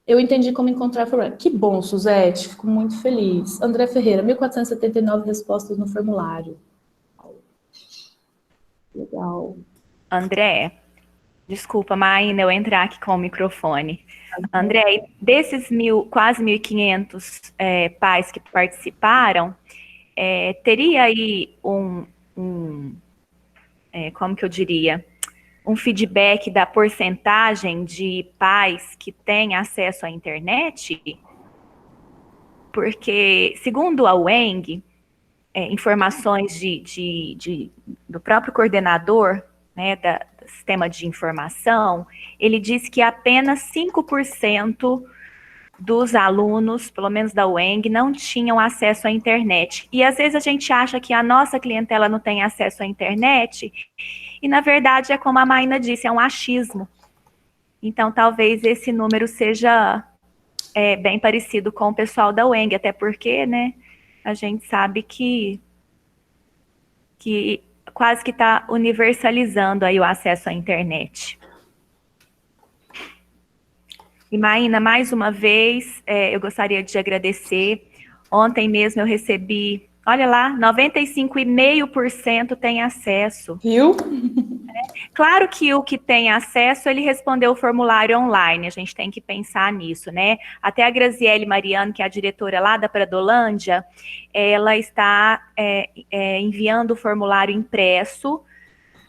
Eu entendi como encontrar formulário. Que bom, Suzete, fico muito feliz. André Ferreira, 1.479 respostas no formulário. Legal. André, desculpa, Maína, eu entrar aqui com o microfone. André, desses quase 1.500 pais que participaram, teria aí como que eu diria, um feedback da porcentagem de pais que têm acesso à internet? Porque, segundo a UENG, informações do próprio coordenador, né, do sistema de informação, ele disse que apenas 5% dos alunos, pelo menos da UENG, não tinham acesso à internet. E às vezes a gente acha que a nossa clientela não tem acesso à internet, e na verdade é como a Maína disse, é um achismo. Então talvez esse número seja bem parecido com o pessoal da UENG, até porque, né, a gente sabe que quase que está universalizando aí o acesso à internet. E, Maína, mais uma vez, eu gostaria de agradecer. Ontem mesmo eu recebi, olha lá, 95,5% tem acesso. Viu? Claro que o que tem acesso, ele respondeu o formulário online, a gente tem que pensar nisso, né? Até a Graziele Mariano, que é a diretora lá da Pradolândia, ela está enviando o formulário impresso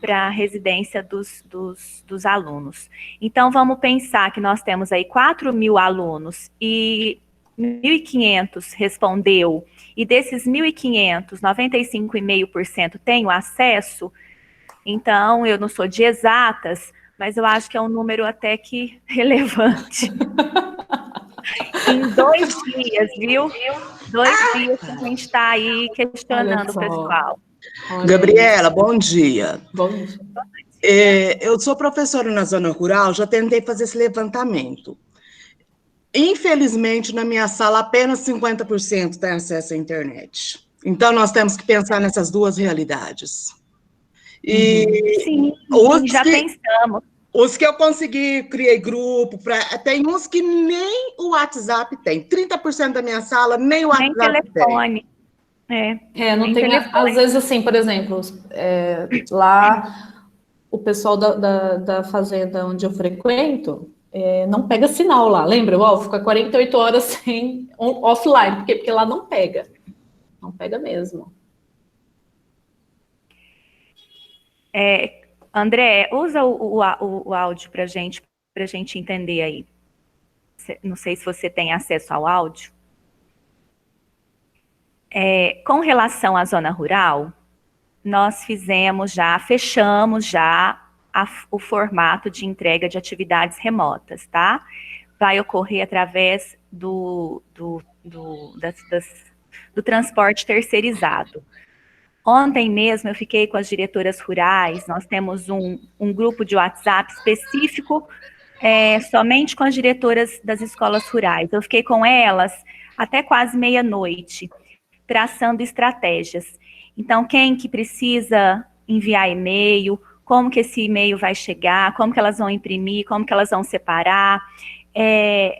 para a residência dos alunos. Então, vamos pensar que nós temos aí 4.000 alunos e 1.500 respondeu, e desses 1.500, 95,5% têm o acesso. Então, eu não sou de exatas, mas eu acho que é um número até que relevante. Em 2 dias, viu? 2 dias que a gente está aí questionando o pessoal. Gabriela, bom dia. Bom dia. Eu sou professora na zona rural, já tentei fazer esse levantamento. Infelizmente, na minha sala, apenas 50% tem acesso à internet. Então, nós temos que pensar nessas duas realidades. Sim, já pensamos. Os que eu consegui, criei grupo, tem uns que nem o WhatsApp tem. 30% da minha sala, nem o WhatsApp tem. Nem telefone. Não tem, telefone. Às vezes, assim, por exemplo, lá o pessoal da fazenda onde eu frequento não pega sinal lá, lembra? Fica 48 horas sem offline, porque lá não pega. Não pega mesmo. André, usa o áudio para gente entender aí. Não sei se você tem acesso ao áudio. Com relação à zona rural, nós fechamos já o formato de entrega de atividades remotas, tá? Vai ocorrer através do transporte terceirizado. Ontem mesmo eu fiquei com as diretoras rurais, nós temos um grupo de WhatsApp específico somente com as diretoras das escolas rurais. Eu fiquei com elas até quase meia-noite, traçando estratégias. Então, quem que precisa enviar e-mail, como que esse e-mail vai chegar, como que elas vão imprimir, como que elas vão separar.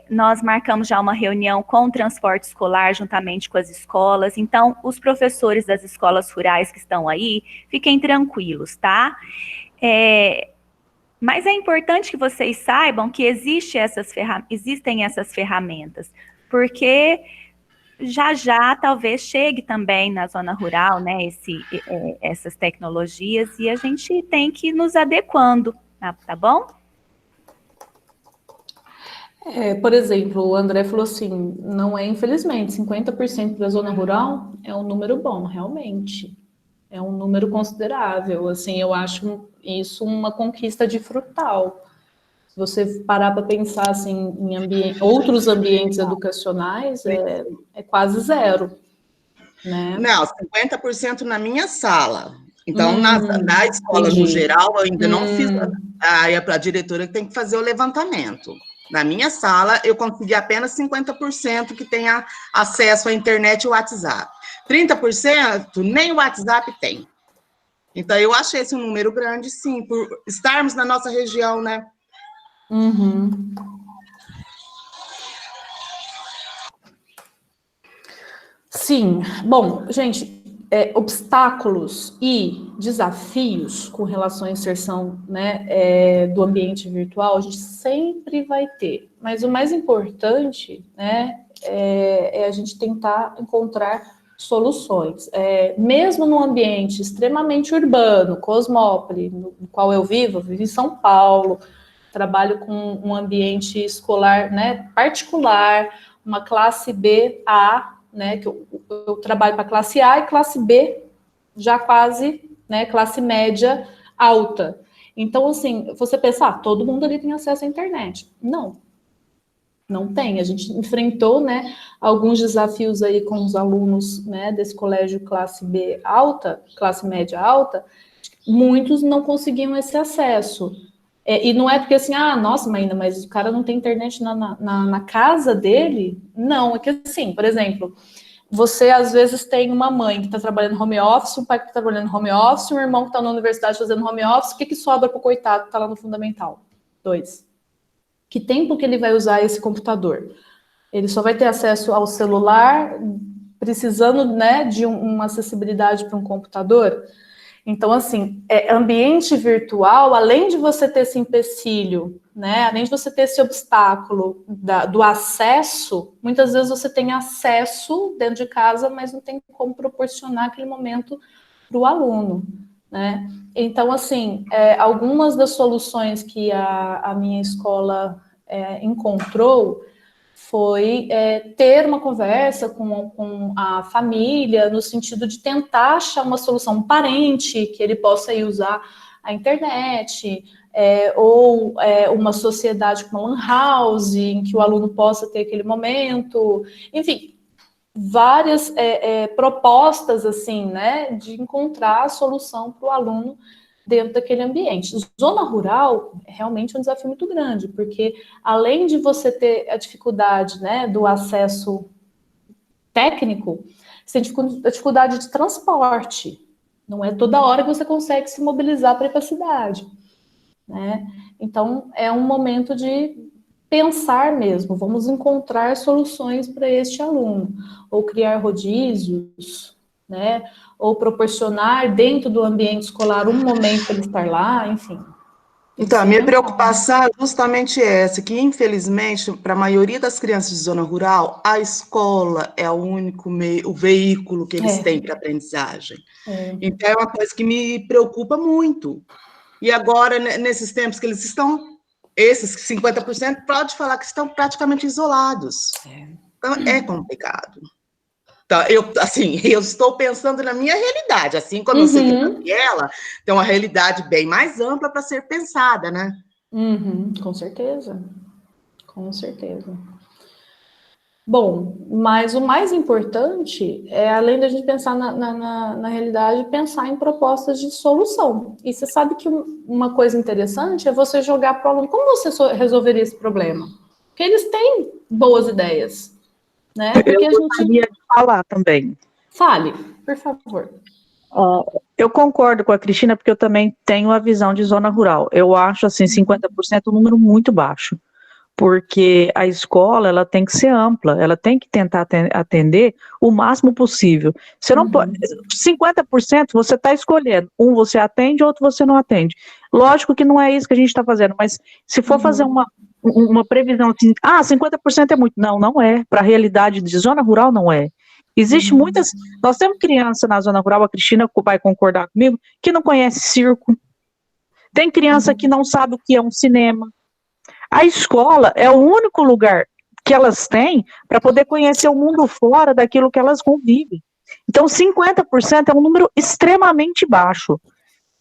Nós marcamos já uma reunião com o transporte escolar, juntamente com as escolas. Então, os professores das escolas rurais que estão aí, fiquem tranquilos, tá? Mas é importante que vocês saibam que existem essas ferramentas, porque já talvez chegue também na zona rural, né, essas tecnologias, e a gente tem que ir nos adequando, tá bom? Por exemplo, o André falou assim, não é infelizmente, 50% da zona rural é um número bom, realmente. É um número considerável, assim, eu acho isso uma conquista de Frutal. Se você parar para pensar assim, em outros ambientes educacionais, é quase zero. Né? Não, 50% na minha sala. Então, na escola no geral, eu ainda não fiz. A diretora tem que fazer o levantamento. Na minha sala, eu consegui apenas 50% que tenha acesso à internet e WhatsApp. 30% nem o WhatsApp tem. Então, eu achei esse um número grande, sim, por estarmos na nossa região, né? Sim. Bom, gente, obstáculos e desafios com relação à inserção, né, do ambiente virtual, a gente sempre vai ter. Mas o mais importante, né, é a gente tentar encontrar soluções. Mesmo num ambiente extremamente urbano, Cosmópole, no qual eu vivo em São Paulo, trabalho com um ambiente escolar, né, particular, uma classe B-A, né, que eu trabalho para classe A e classe B, já quase, né, classe média alta. Então, assim, você pensa, todo mundo ali tem acesso à internet. Não tem. A gente enfrentou, né, alguns desafios aí com os alunos, né, desse colégio classe B alta, classe média alta, muitos não conseguiam esse acesso. E não é porque assim, nossa, Maína, mas o cara não tem internet na casa dele? Não, é que assim, por exemplo, você às vezes tem uma mãe que está trabalhando home office, um pai que está trabalhando home office, um irmão que está na universidade fazendo home office, o que sobra para o coitado que está lá no fundamental? 2. Que tempo que ele vai usar esse computador? Ele só vai ter acesso ao celular, precisando, né, de uma acessibilidade para um computador? Então, assim, ambiente virtual, além de você ter esse empecilho, né, além de você ter esse obstáculo do acesso, muitas vezes você tem acesso dentro de casa, mas não tem como proporcionar aquele momento para o aluno, né? Então, assim, algumas das soluções que a minha escola encontrou foi ter uma conversa com a família, no sentido de tentar achar uma solução, um parente que ele possa ir usar a internet, ou uma sociedade como uma lan house, em que o aluno possa ter aquele momento, enfim, várias propostas, assim, né, de encontrar a solução para o aluno dentro daquele ambiente. Zona rural é realmente um desafio muito grande, porque além de você ter a dificuldade, né, do acesso técnico, você tem a dificuldade de transporte. Não é toda hora que você consegue se mobilizar para ir para a cidade, né? Então, é um momento de pensar mesmo, vamos encontrar soluções para este aluno, ou criar rodízios, né? Ou proporcionar dentro do ambiente escolar um momento para ele estar lá, enfim. Então, a minha preocupação é justamente essa, que infelizmente, para a maioria das crianças de zona rural, a escola é o único meio, o veículo que eles têm para aprendizagem. Então, é uma coisa que me preocupa muito. E agora, nesses tempos que eles estão, esses 50%, pode falar que estão praticamente isolados. Então, é complicado. Então, eu estou pensando na minha realidade, assim como eu sei que a Gabriela tem uma realidade bem mais ampla para ser pensada, né? Com certeza. Com certeza. Bom, mas o mais importante é, além da gente pensar na realidade, pensar em propostas de solução. E você sabe que uma coisa interessante é você jogar para o aluno, como você resolveria esse problema? Porque eles têm boas ideias, né? Porque eu gostaria de falar também. Fale, por favor. Eu concordo com a Cristina, porque eu também tenho a visão de zona rural. Eu acho, assim, 50% um número muito baixo, porque a escola, ela tem que ser ampla, ela tem que tentar atender o máximo possível. Você não pode, 50% você está escolhendo, um você atende, outro você não atende. Lógico que não é isso que a gente está fazendo, mas se for fazer uma previsão assim, 50% é muito. Não, não é. Para a realidade de zona rural, não é. Existe muitas. Nós temos criança na zona rural, a Cristina vai concordar comigo, que não conhece circo. Tem criança que não sabe o que é um cinema. A escola é o único lugar que elas têm para poder conhecer o mundo fora daquilo que elas convivem. Então, 50% é um número extremamente baixo.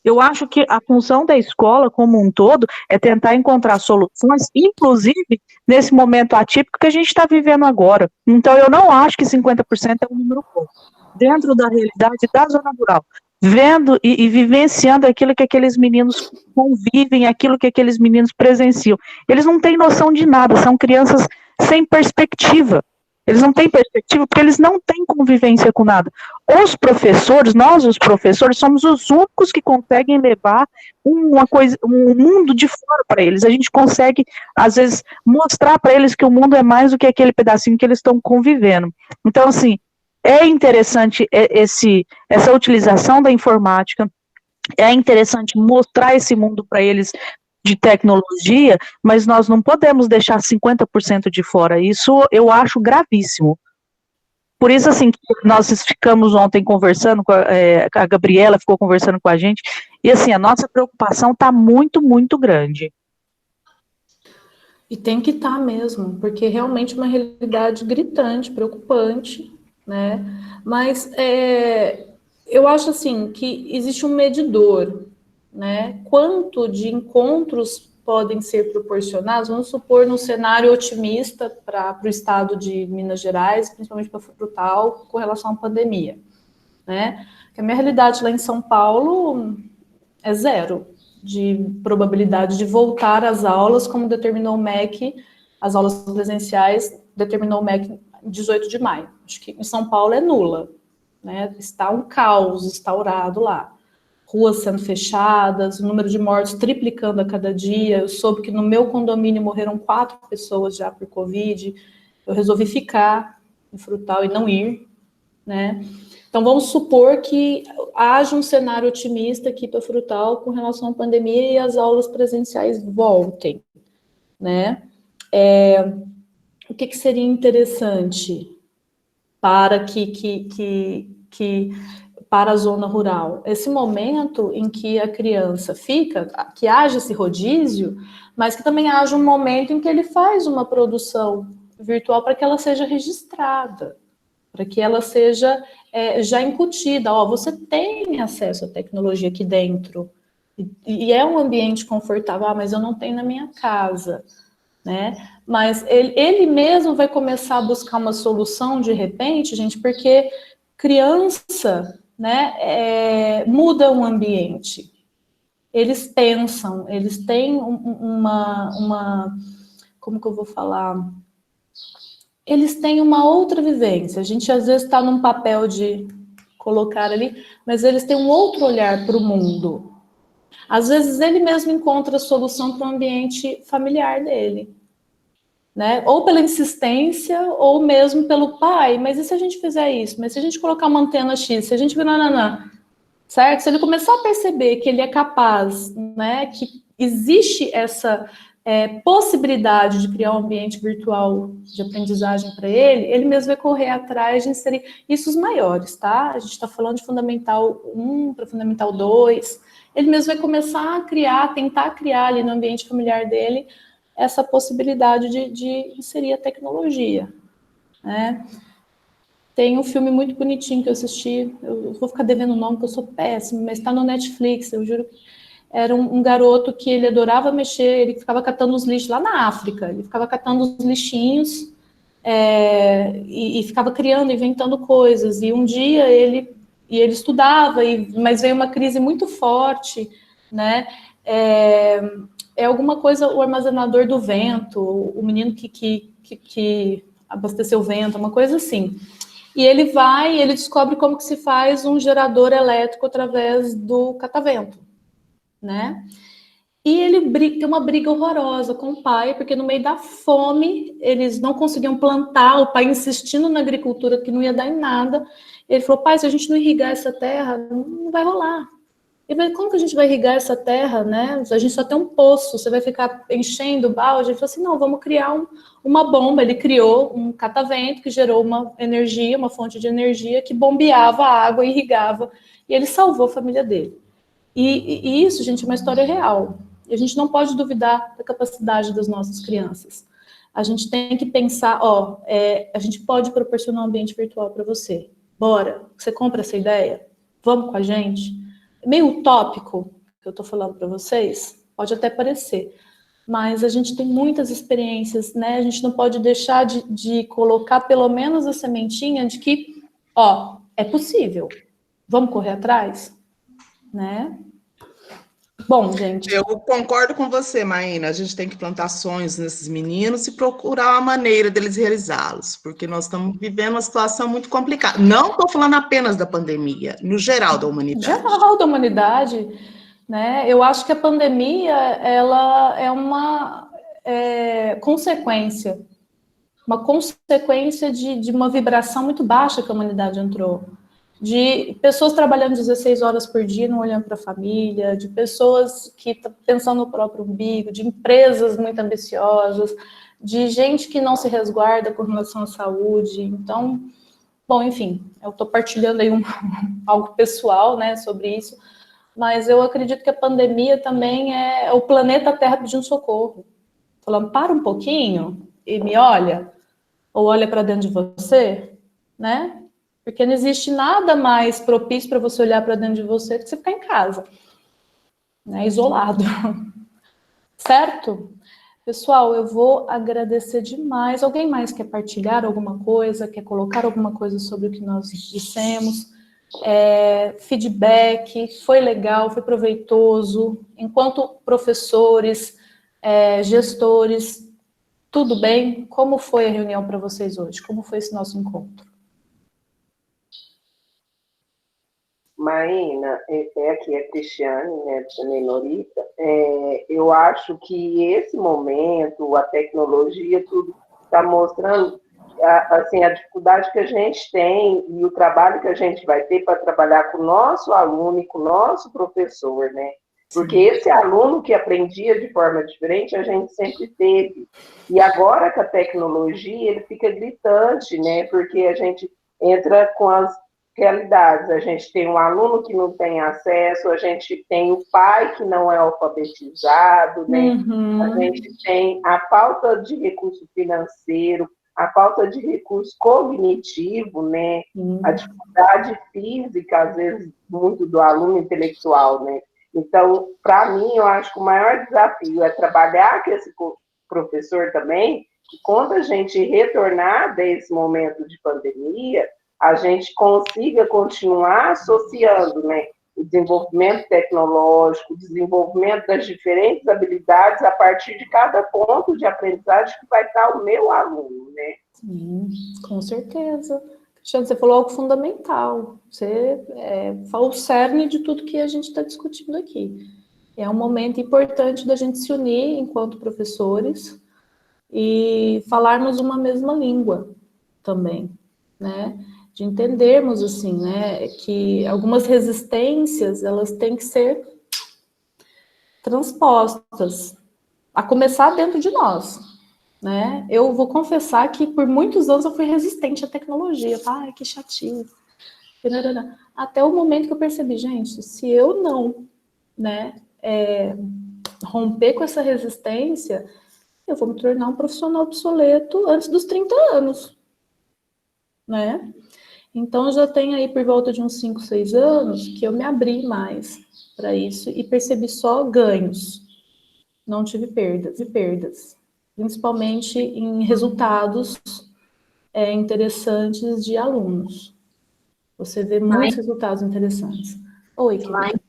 Eu acho que a função da escola como um todo é tentar encontrar soluções, inclusive nesse momento atípico que a gente está vivendo agora. Então, eu não acho que 50% é um número pouco. Dentro da realidade da zona rural, vendo e vivenciando aquilo que aqueles meninos convivem, aquilo que aqueles meninos presenciam. Eles não têm noção de nada, são crianças sem perspectiva. Eles não têm perspectiva porque eles não têm convivência com nada. Os professores, nós os professores, somos os únicos que conseguem levar um mundo de fora para eles. A gente consegue, às vezes, mostrar para eles que o mundo é mais do que aquele pedacinho que eles estão convivendo. Então, assim, é interessante essa utilização da informática, é interessante mostrar esse mundo para eles de tecnologia, mas nós não podemos deixar 50% de fora. Isso eu acho gravíssimo. Por isso, assim, nós ficamos ontem conversando, a Gabriela ficou conversando com a gente, e assim, a nossa preocupação está muito, muito grande. E tem que estar mesmo, porque realmente é uma realidade gritante, preocupante, né? Mas eu acho assim que existe um medidor, né? Quanto de encontros podem ser proporcionados? Vamos supor num cenário otimista para o estado de Minas Gerais, principalmente para Frutal, com relação à pandemia, né? Que a minha realidade lá em São Paulo é zero de probabilidade de voltar às aulas, como determinou o MEC, as aulas presenciais, determinou o MEC 18 de maio. Acho que em São Paulo é nula, né? Está um caos instaurado lá. Ruas sendo fechadas, o número de mortos triplicando a cada dia. Eu soube que no meu condomínio morreram 4 pessoas já por Covid. Eu resolvi ficar em Frutal e não ir, né? Então, vamos supor que haja um cenário otimista aqui para Frutal com relação à pandemia e as aulas presenciais voltem, né? O que seria interessante para para a zona rural. Esse momento em que a criança fica, que haja esse rodízio, mas que também haja um momento em que ele faz uma produção virtual para que ela seja registrada, para que ela seja já incutida. Ó, você tem acesso à tecnologia aqui dentro, e é um ambiente confortável, mas eu não tenho na minha casa, né? Mas ele mesmo vai começar a buscar uma solução de repente, gente, porque criança, né, muda o ambiente. Eles pensam, eles têm como que eu vou falar? Eles têm uma outra vivência. A gente às vezes está num papel de colocar ali, mas eles têm um outro olhar para o mundo. Às vezes ele mesmo encontra a solução para o ambiente familiar dele, né? Ou pela insistência, ou mesmo pelo pai, mas e se a gente fizer isso? Mas se a gente colocar uma antena X, se a gente nananã, certo? Se ele começar a perceber que ele é capaz, né, que existe essa possibilidade de criar um ambiente virtual de aprendizagem para ele mesmo vai correr atrás de inserir isso os maiores, tá? A gente está falando de Fundamental 1 para Fundamental 2, ele mesmo vai começar a criar, tentar criar ali no ambiente familiar dele essa possibilidade de inserir a tecnologia, né? Tem um filme muito bonitinho que eu assisti, eu vou ficar devendo o nome, porque eu sou péssima, mas está no Netflix, eu juro. Era um garoto que ele adorava mexer, ele ficava catando os lixos lá na África, ele ficava catando os lixinhos e ficava criando, inventando coisas. E um dia ele estudava, mas veio uma crise muito forte, né? É alguma coisa, o armazenador do vento, o menino que abasteceu o vento, uma coisa assim. E ele descobre como que se faz um gerador elétrico através do catavento, né? E ele tem uma briga horrorosa com o pai, porque no meio da fome, eles não conseguiam plantar, o pai insistindo na agricultura que não ia dar em nada. Ele falou, pai, se a gente não irrigar essa terra, não vai rolar. Ele falou, como que a gente vai irrigar essa terra, né? A gente só tem um poço, você vai ficar enchendo o balde. Ele falou assim, não, vamos criar uma bomba. Ele criou um catavento que gerou uma energia, uma fonte de energia que bombeava a água e irrigava. E ele salvou a família dele. E isso, gente, é uma história real. E a gente não pode duvidar da capacidade das nossas crianças. A gente tem que pensar, a gente pode proporcionar um ambiente virtual para você. Bora, você compra essa ideia? Vamos com a gente? É meio utópico que eu estou falando para vocês, pode até parecer, mas a gente tem muitas experiências, né? A gente não pode deixar de colocar pelo menos a sementinha de que, é possível. Vamos correr atrás? Né? Bom, gente. Eu concordo com você, Maína. A gente tem que plantar sonhos nesses meninos e procurar uma maneira deles realizá-los, porque nós estamos vivendo uma situação muito complicada. Não estou falando apenas da pandemia, no geral da humanidade. Geral da humanidade, né? Eu acho que a pandemia ela é uma consequência de uma vibração muito baixa que a humanidade entrou. De pessoas trabalhando 16 horas por dia, não olhando para a família, de pessoas que estão pensando no próprio umbigo, de empresas muito ambiciosas, de gente que não se resguarda com relação à saúde. Então, bom, enfim, eu estou partilhando aí algo pessoal, né, sobre isso, mas eu acredito que a pandemia também é o planeta Terra pedindo socorro. Falando, para um pouquinho e me olha, ou olha para dentro de você, né? Porque não existe nada mais propício para você olhar para dentro de você do que você ficar em casa, né, isolado. Certo? Pessoal, eu vou agradecer demais. Alguém mais quer partilhar alguma coisa, quer colocar alguma coisa sobre o que nós dissemos? Feedback, foi legal, foi proveitoso. Enquanto professores, gestores, tudo bem? Como foi a reunião para vocês hoje? Como foi esse nosso encontro? Maína, aqui é a Cristiane, né, também Norita. Eu acho que esse momento, a tecnologia, tudo está mostrando assim, a dificuldade que a gente tem e o trabalho que a gente vai ter para trabalhar com o nosso aluno e com o nosso professor, né? Porque esse aluno que aprendia de forma diferente, a gente sempre teve. E agora com a tecnologia, ele fica gritante, né? Porque a gente entra com as realidades. A gente tem um aluno que não tem acesso, a gente tem o pai que não é alfabetizado, né? A gente tem a falta de recurso financeiro, a falta de recurso cognitivo, né? A dificuldade física, às vezes, muito do aluno intelectual, né? Então, para mim, eu acho que o maior desafio é trabalhar com esse professor também, que quando a gente retornar desse momento de pandemia, a gente consiga continuar associando, né, o desenvolvimento tecnológico, o desenvolvimento das diferentes habilidades a partir de cada ponto de aprendizagem que vai estar o meu aluno, né? Sim, com certeza. Cristiane, você falou algo fundamental. Você falou o cerne de tudo que a gente está discutindo aqui. É um momento importante da gente se unir enquanto professores e falarmos uma mesma língua também, né? De entendermos, assim, né, que algumas resistências, elas têm que ser transpostas, a começar dentro de nós, né? Eu vou confessar que por muitos anos eu fui resistente à tecnologia, ai, que chatinho, até o momento que eu percebi, gente, se eu não, né, romper com essa resistência, eu vou me tornar um profissional obsoleto antes dos 30 anos, né? Então, já tem aí por volta de uns 5, 6 anos que eu me abri mais para isso e percebi só ganhos. Não tive perdas, principalmente em resultados interessantes de alunos. Você vê muitos resultados interessantes. Oi, querida.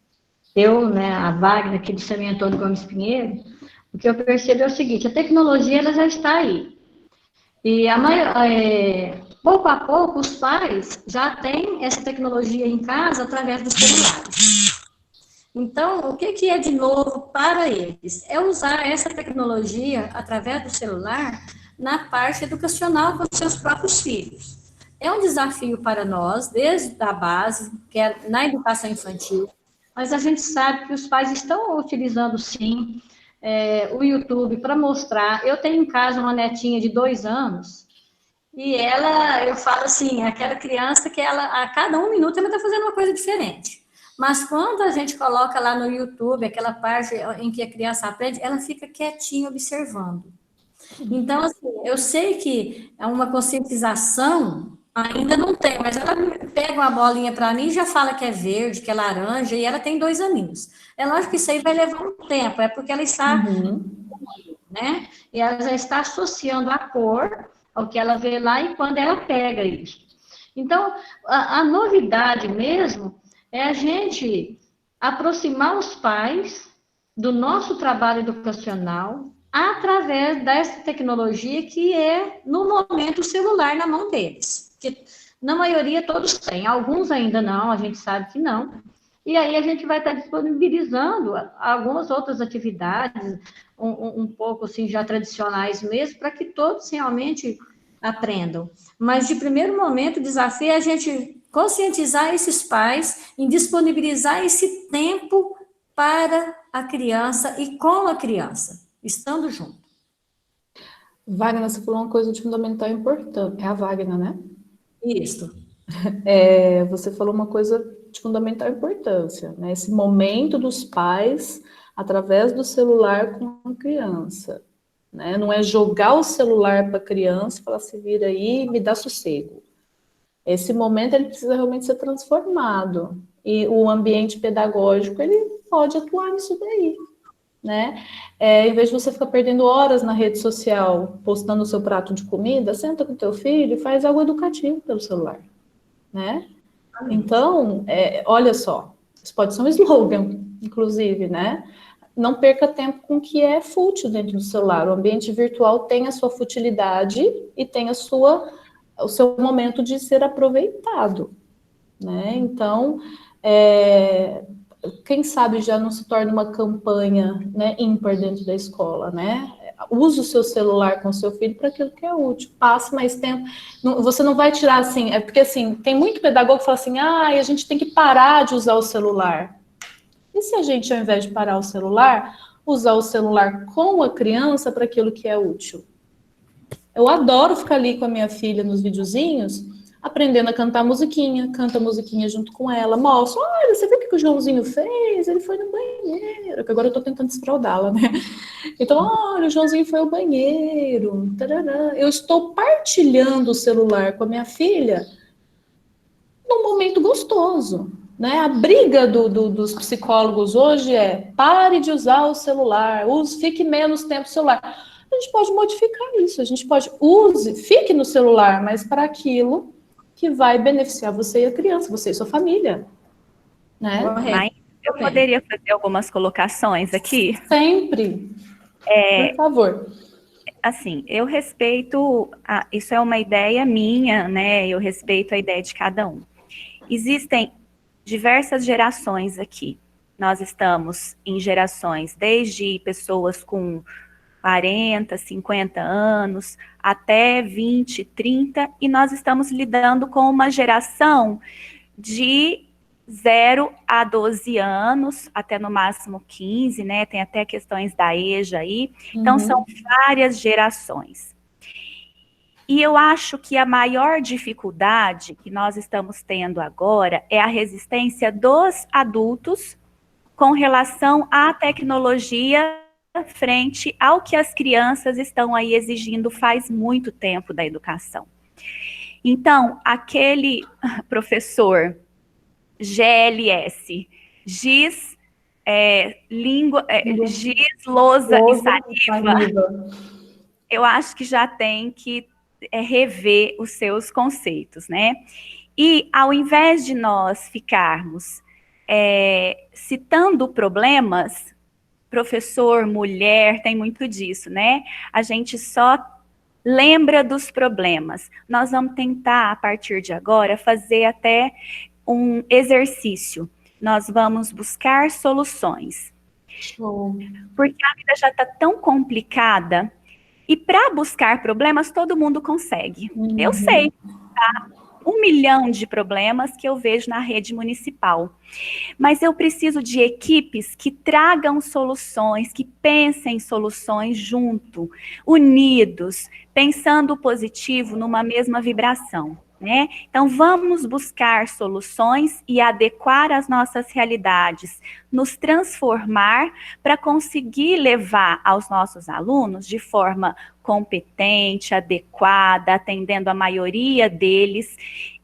Eu, né, a Wagner, aqui do Semi Antônio Gomes Pinheiro, o que eu percebo é o seguinte, a tecnologia ela já está aí. E pouco a pouco os pais já têm essa tecnologia em casa através dos celulares. Então, o que é de novo para eles? É usar essa tecnologia através do celular na parte educacional com seus próprios filhos. É um desafio para nós, desde a base, que é na educação infantil, mas a gente sabe que os pais estão utilizando, sim, o YouTube para mostrar. Eu tenho em casa uma netinha de 2 anos, e ela, eu falo assim, aquela criança que ela, a cada 1 minuto, ela está fazendo uma coisa diferente. Mas quando a gente coloca lá no YouTube, aquela parte em que a criança aprende, ela fica quietinha observando. Então, assim, eu sei que é uma conscientização, ainda não tem, mas ela pega uma bolinha para mim e já fala que é verde, que é laranja, e ela tem 2 aninhos. É lógico que isso aí vai levar um tempo, é porque ela está, né? E ela já está associando a cor ao que ela vê lá e quando ela pega isso. Então, a novidade mesmo é a gente aproximar os pais do nosso trabalho educacional através dessa tecnologia que é, no momento, o celular na mão deles. Que, na maioria, todos têm. Alguns ainda não, a gente sabe que não. E aí a gente vai estar disponibilizando algumas outras atividades, um pouco assim, já tradicionais mesmo, para que todos realmente aprendam. Mas, de primeiro momento, o desafio é a gente conscientizar esses pais em disponibilizar esse tempo para a criança e com a criança, estando junto. Wagner, você falou uma coisa de fundamental importante. É a Wagner, né? Isso. Você falou uma coisa de fundamental importância, né? Esse momento dos pais através do celular com a criança, né? Não é jogar o celular para a criança e falar, se vira aí, me dá sossego. Esse momento ele precisa realmente ser transformado e o ambiente pedagógico ele pode atuar nisso daí, né? Em vez de você ficar perdendo horas na rede social postando o seu prato de comida, senta com teu filho e faz algo educativo pelo celular, né? Então, olha só, isso pode ser um slogan, inclusive, né? Não perca tempo com o que é fútil dentro do celular. O ambiente virtual tem a sua futilidade e tem o seu momento de ser aproveitado, né? Então, quem sabe já não se torna uma campanha, né, ímpar dentro da escola, né? Use o seu celular com o seu filho para aquilo que é útil, passe mais tempo. Você não vai tirar assim, porque assim, tem muito pedagogo que fala assim, a gente tem que parar de usar o celular. E se a gente, ao invés de parar o celular, usar o celular com a criança para aquilo que é útil? Eu adoro ficar ali com a minha filha nos videozinhos, aprendendo a cantar musiquinha, canta musiquinha junto com ela, mostra, olha, você viu o que o Joãozinho fez? Ele foi no banheiro, que agora eu tô tentando desfraudá-la, né? Então, olha, o Joãozinho foi ao banheiro, tarará. Eu estou partilhando o celular com a minha filha num momento gostoso, né? A briga dos psicólogos hoje é pare de usar o celular, fique menos tempo no celular. A gente pode modificar isso, a gente pode fique no celular, mas para aquilo que vai beneficiar você e a criança, você e sua família, né? Mas eu poderia fazer algumas colocações aqui? Sempre. Por favor. Assim, eu respeito, isso é uma ideia minha, né? Eu respeito a ideia de cada um. Existem diversas gerações aqui. Nós estamos em gerações desde pessoas com 40, 50 anos, até 20, 30, e nós estamos lidando com uma geração de 0 a 12 anos, até no máximo 15, né? Tem até questões da EJA aí. Então, são várias gerações. E eu acho que a maior dificuldade que nós estamos tendo agora é a resistência dos adultos com relação à tecnologia frente ao que as crianças estão aí exigindo faz muito tempo da educação. Então, aquele professor GLS, giz, giz, lousa e saliva, eu acho que já tem que rever os seus conceitos, né? E ao invés de nós ficarmos citando problemas, professor, mulher, tem muito disso, né? A gente só lembra dos problemas. Nós vamos tentar, a partir de agora, fazer até um exercício. Nós vamos buscar soluções. Show. Porque a vida já está tão complicada. E para buscar problemas, todo mundo consegue. Eu sei, tá? 1 milhão de problemas que eu vejo na rede municipal. Mas eu preciso de equipes que tragam soluções, que pensem soluções junto, unidos, pensando o positivo numa mesma vibração, né? Então, vamos buscar soluções e adequar as nossas realidades, nos transformar para conseguir levar aos nossos alunos de forma competente, adequada, atendendo a maioria deles.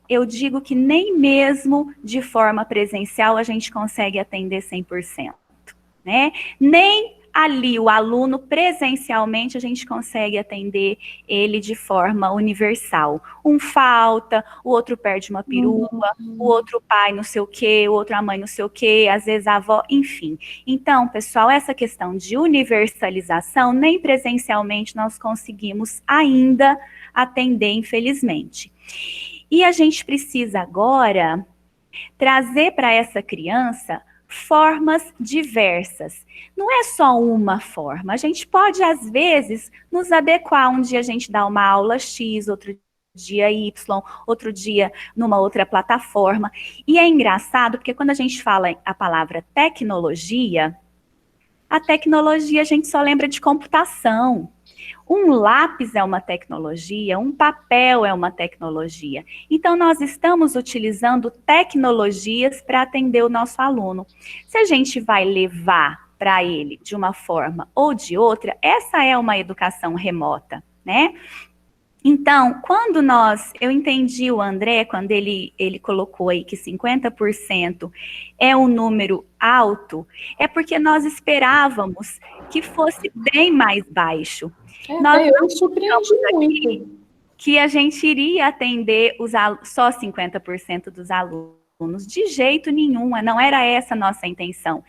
Eu digo que nem mesmo de forma presencial a gente consegue atender 100%, né? Nem ali o aluno presencialmente a gente consegue atender ele de forma universal. Um falta, o outro perde uma perua, o outro pai não sei o quê, o outro a mãe não sei o quê, às vezes a avó, enfim. Então, pessoal, essa questão de universalização, nem presencialmente nós conseguimos ainda atender, infelizmente. E a gente precisa agora trazer para essa criança formas diversas. Não é só uma forma. A gente pode, às vezes, nos adequar. Um dia a gente dá uma aula X, outro dia Y, outro dia numa outra plataforma. E é engraçado, porque quando a gente fala a palavra tecnologia, a tecnologia a gente só lembra de computação. Um lápis é uma tecnologia, um papel é uma tecnologia. Então, nós estamos utilizando tecnologias para atender o nosso aluno. Se a gente vai levar para ele de uma forma ou de outra, essa é uma educação remota, né? Então, eu entendi o André, quando ele colocou aí que 50% é um número alto, é porque nós esperávamos que fosse bem mais baixo. Nós eu surpreendi muito. Que a gente iria atender só 50% dos alunos. De jeito nenhum, não era essa a nossa intenção.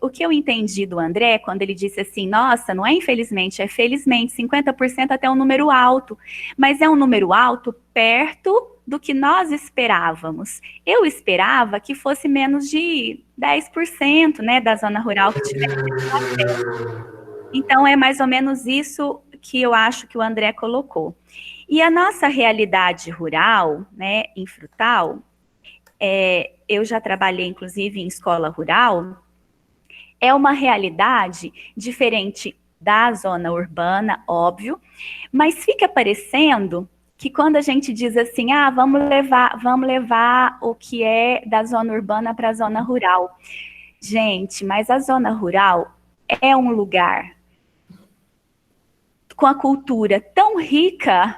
O que eu entendi do André, quando ele disse assim, nossa, não é infelizmente, é felizmente, 50% até um número alto, mas é um número alto perto do que nós esperávamos. Eu esperava que fosse menos de 10%, né, da zona rural que tivesse. Então, é mais ou menos isso que eu acho que o André colocou. E a nossa realidade rural, né, em Frutal, eu já trabalhei, inclusive, em escola rural, é uma realidade diferente da zona urbana, óbvio, mas fica parecendo que quando a gente diz assim, ah, vamos levar o que é da zona urbana para a zona rural. Gente, mas a zona rural é um lugar com a cultura tão rica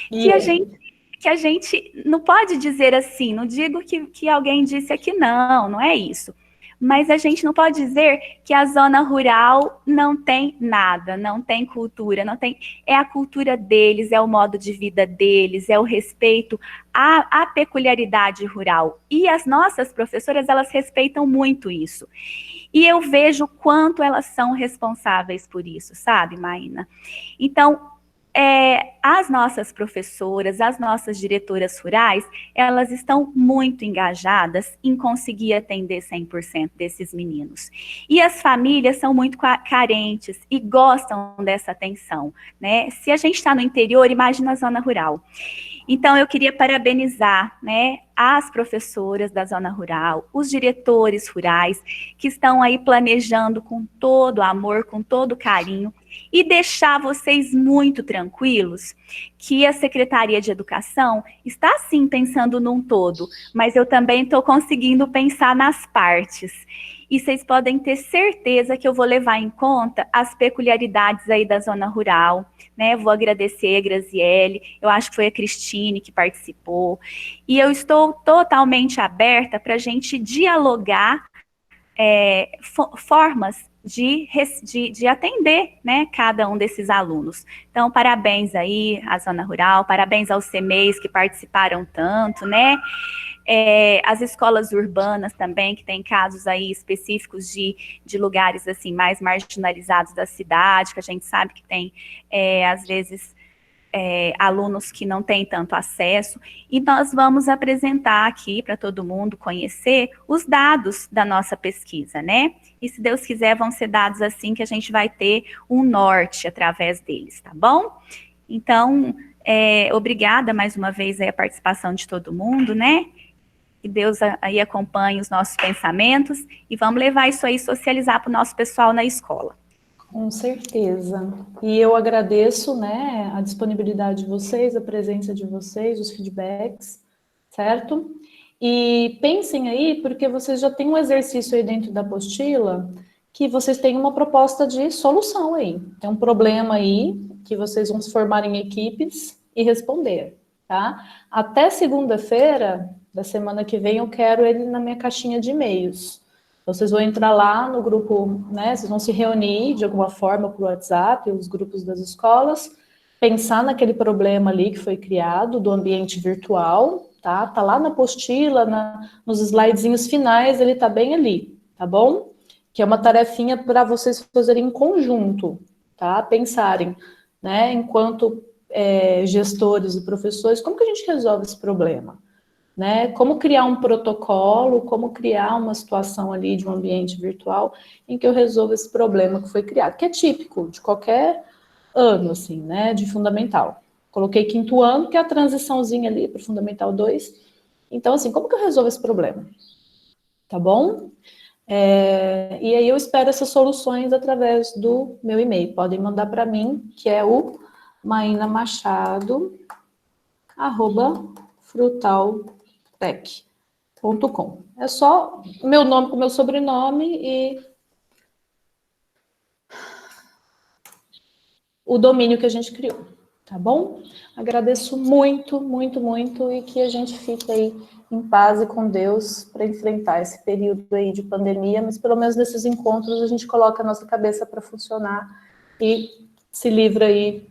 que a gente não pode dizer assim, não digo que alguém disse aqui não é isso. Mas a gente não pode dizer que a zona rural não tem nada, não tem cultura, não tem. É a cultura deles, é o modo de vida deles, é o respeito à peculiaridade rural. E as nossas professoras, elas respeitam muito isso. E eu vejo o quanto elas são responsáveis por isso, sabe, Maína? Então, as nossas professoras, as nossas diretoras rurais, elas estão muito engajadas em conseguir atender 100% desses meninos. E as famílias são muito carentes e gostam dessa atenção, né? Se a gente está no interior, imagina a zona rural. Então, eu queria parabenizar, né, as professoras da zona rural, os diretores rurais, que estão aí planejando com todo amor, com todo carinho, e deixar vocês muito tranquilos que a Secretaria de Educação está, sim, pensando num todo, mas eu também estou conseguindo pensar nas partes. E vocês podem ter certeza que eu vou levar em conta as peculiaridades aí da zona rural, né? Vou agradecer a Graziele, eu acho que foi a Cristine que participou, e eu estou totalmente aberta para a gente dialogar formas de atender, né, cada um desses alunos. Então, parabéns aí à Zona Rural, parabéns aos CMEs que participaram tanto, né? As escolas urbanas também, que tem casos aí específicos de lugares assim mais marginalizados da cidade, que a gente sabe que tem, às vezes, alunos que não têm tanto acesso, e nós vamos apresentar aqui para todo mundo conhecer os dados da nossa pesquisa, né? E se Deus quiser, vão ser dados assim que a gente vai ter um norte através deles, tá bom? Então, obrigada mais uma vez aí a participação de todo mundo, né? Que Deus aí acompanhe os nossos pensamentos e vamos levar isso aí, socializar para o nosso pessoal na escola. Com certeza. E eu agradeço, né, a disponibilidade de vocês, a presença de vocês, os feedbacks, certo? E pensem aí, porque vocês já têm um exercício aí dentro da apostila, que vocês têm uma proposta de solução aí. Tem um problema aí, que vocês vão se formar em equipes e responder, tá? Até segunda-feira da semana que vem, eu quero ele na minha caixinha de e-mails. Vocês vão entrar lá no grupo, né? Vocês vão se reunir de alguma forma por WhatsApp, os grupos das escolas, pensar naquele problema ali que foi criado do ambiente virtual, tá? Tá lá na apostila, nos slidezinhos finais, ele tá bem ali, tá bom? Que é uma tarefinha para vocês fazerem em conjunto, tá? Pensarem, né? Enquanto gestores e professores, como que a gente resolve esse problema? Né? Como criar um protocolo, como criar uma situação ali de um ambiente virtual em que eu resolva esse problema que foi criado, que é típico de qualquer ano, assim, né, de fundamental. Coloquei quinto ano, que é a transiçãozinha ali para o fundamental 2. Então, assim, como que eu resolvo esse problema? Tá bom? E aí eu espero essas soluções através do meu e-mail. Podem mandar para mim, que é o mainamachado@frutaltech.com. É só meu nome com meu sobrenome e o domínio que a gente criou, tá bom? Agradeço muito, muito, muito e que a gente fique aí em paz e com Deus para enfrentar esse período aí de pandemia, mas pelo menos nesses encontros a gente coloca a nossa cabeça para funcionar e se livra aí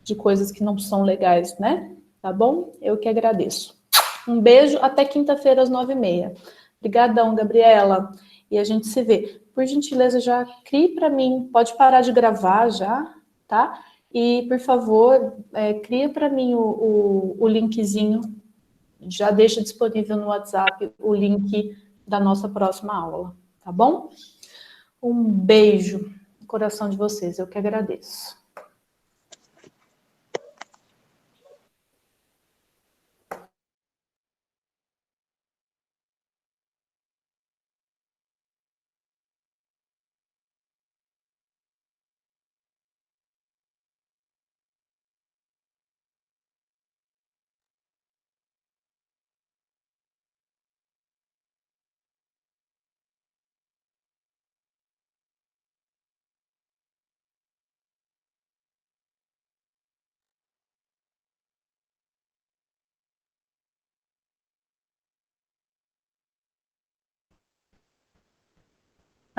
de coisas que não são legais, né? Tá bom? Eu que agradeço. Um beijo, até quinta-feira às 9h30. Obrigadão, Gabriela. E a gente se vê. Por gentileza, já crie para mim, pode parar de gravar já, tá? E, por favor, cria para mim o linkzinho, já deixa disponível no WhatsApp o link da nossa próxima aula, tá bom? Um beijo no coração de vocês, eu que agradeço.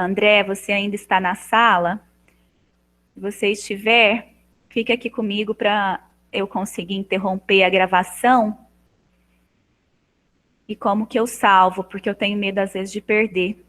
André, você ainda está na sala? Se você estiver, fique aqui comigo para eu conseguir interromper a gravação. E como que eu salvo? Porque eu tenho medo, às vezes, de perder.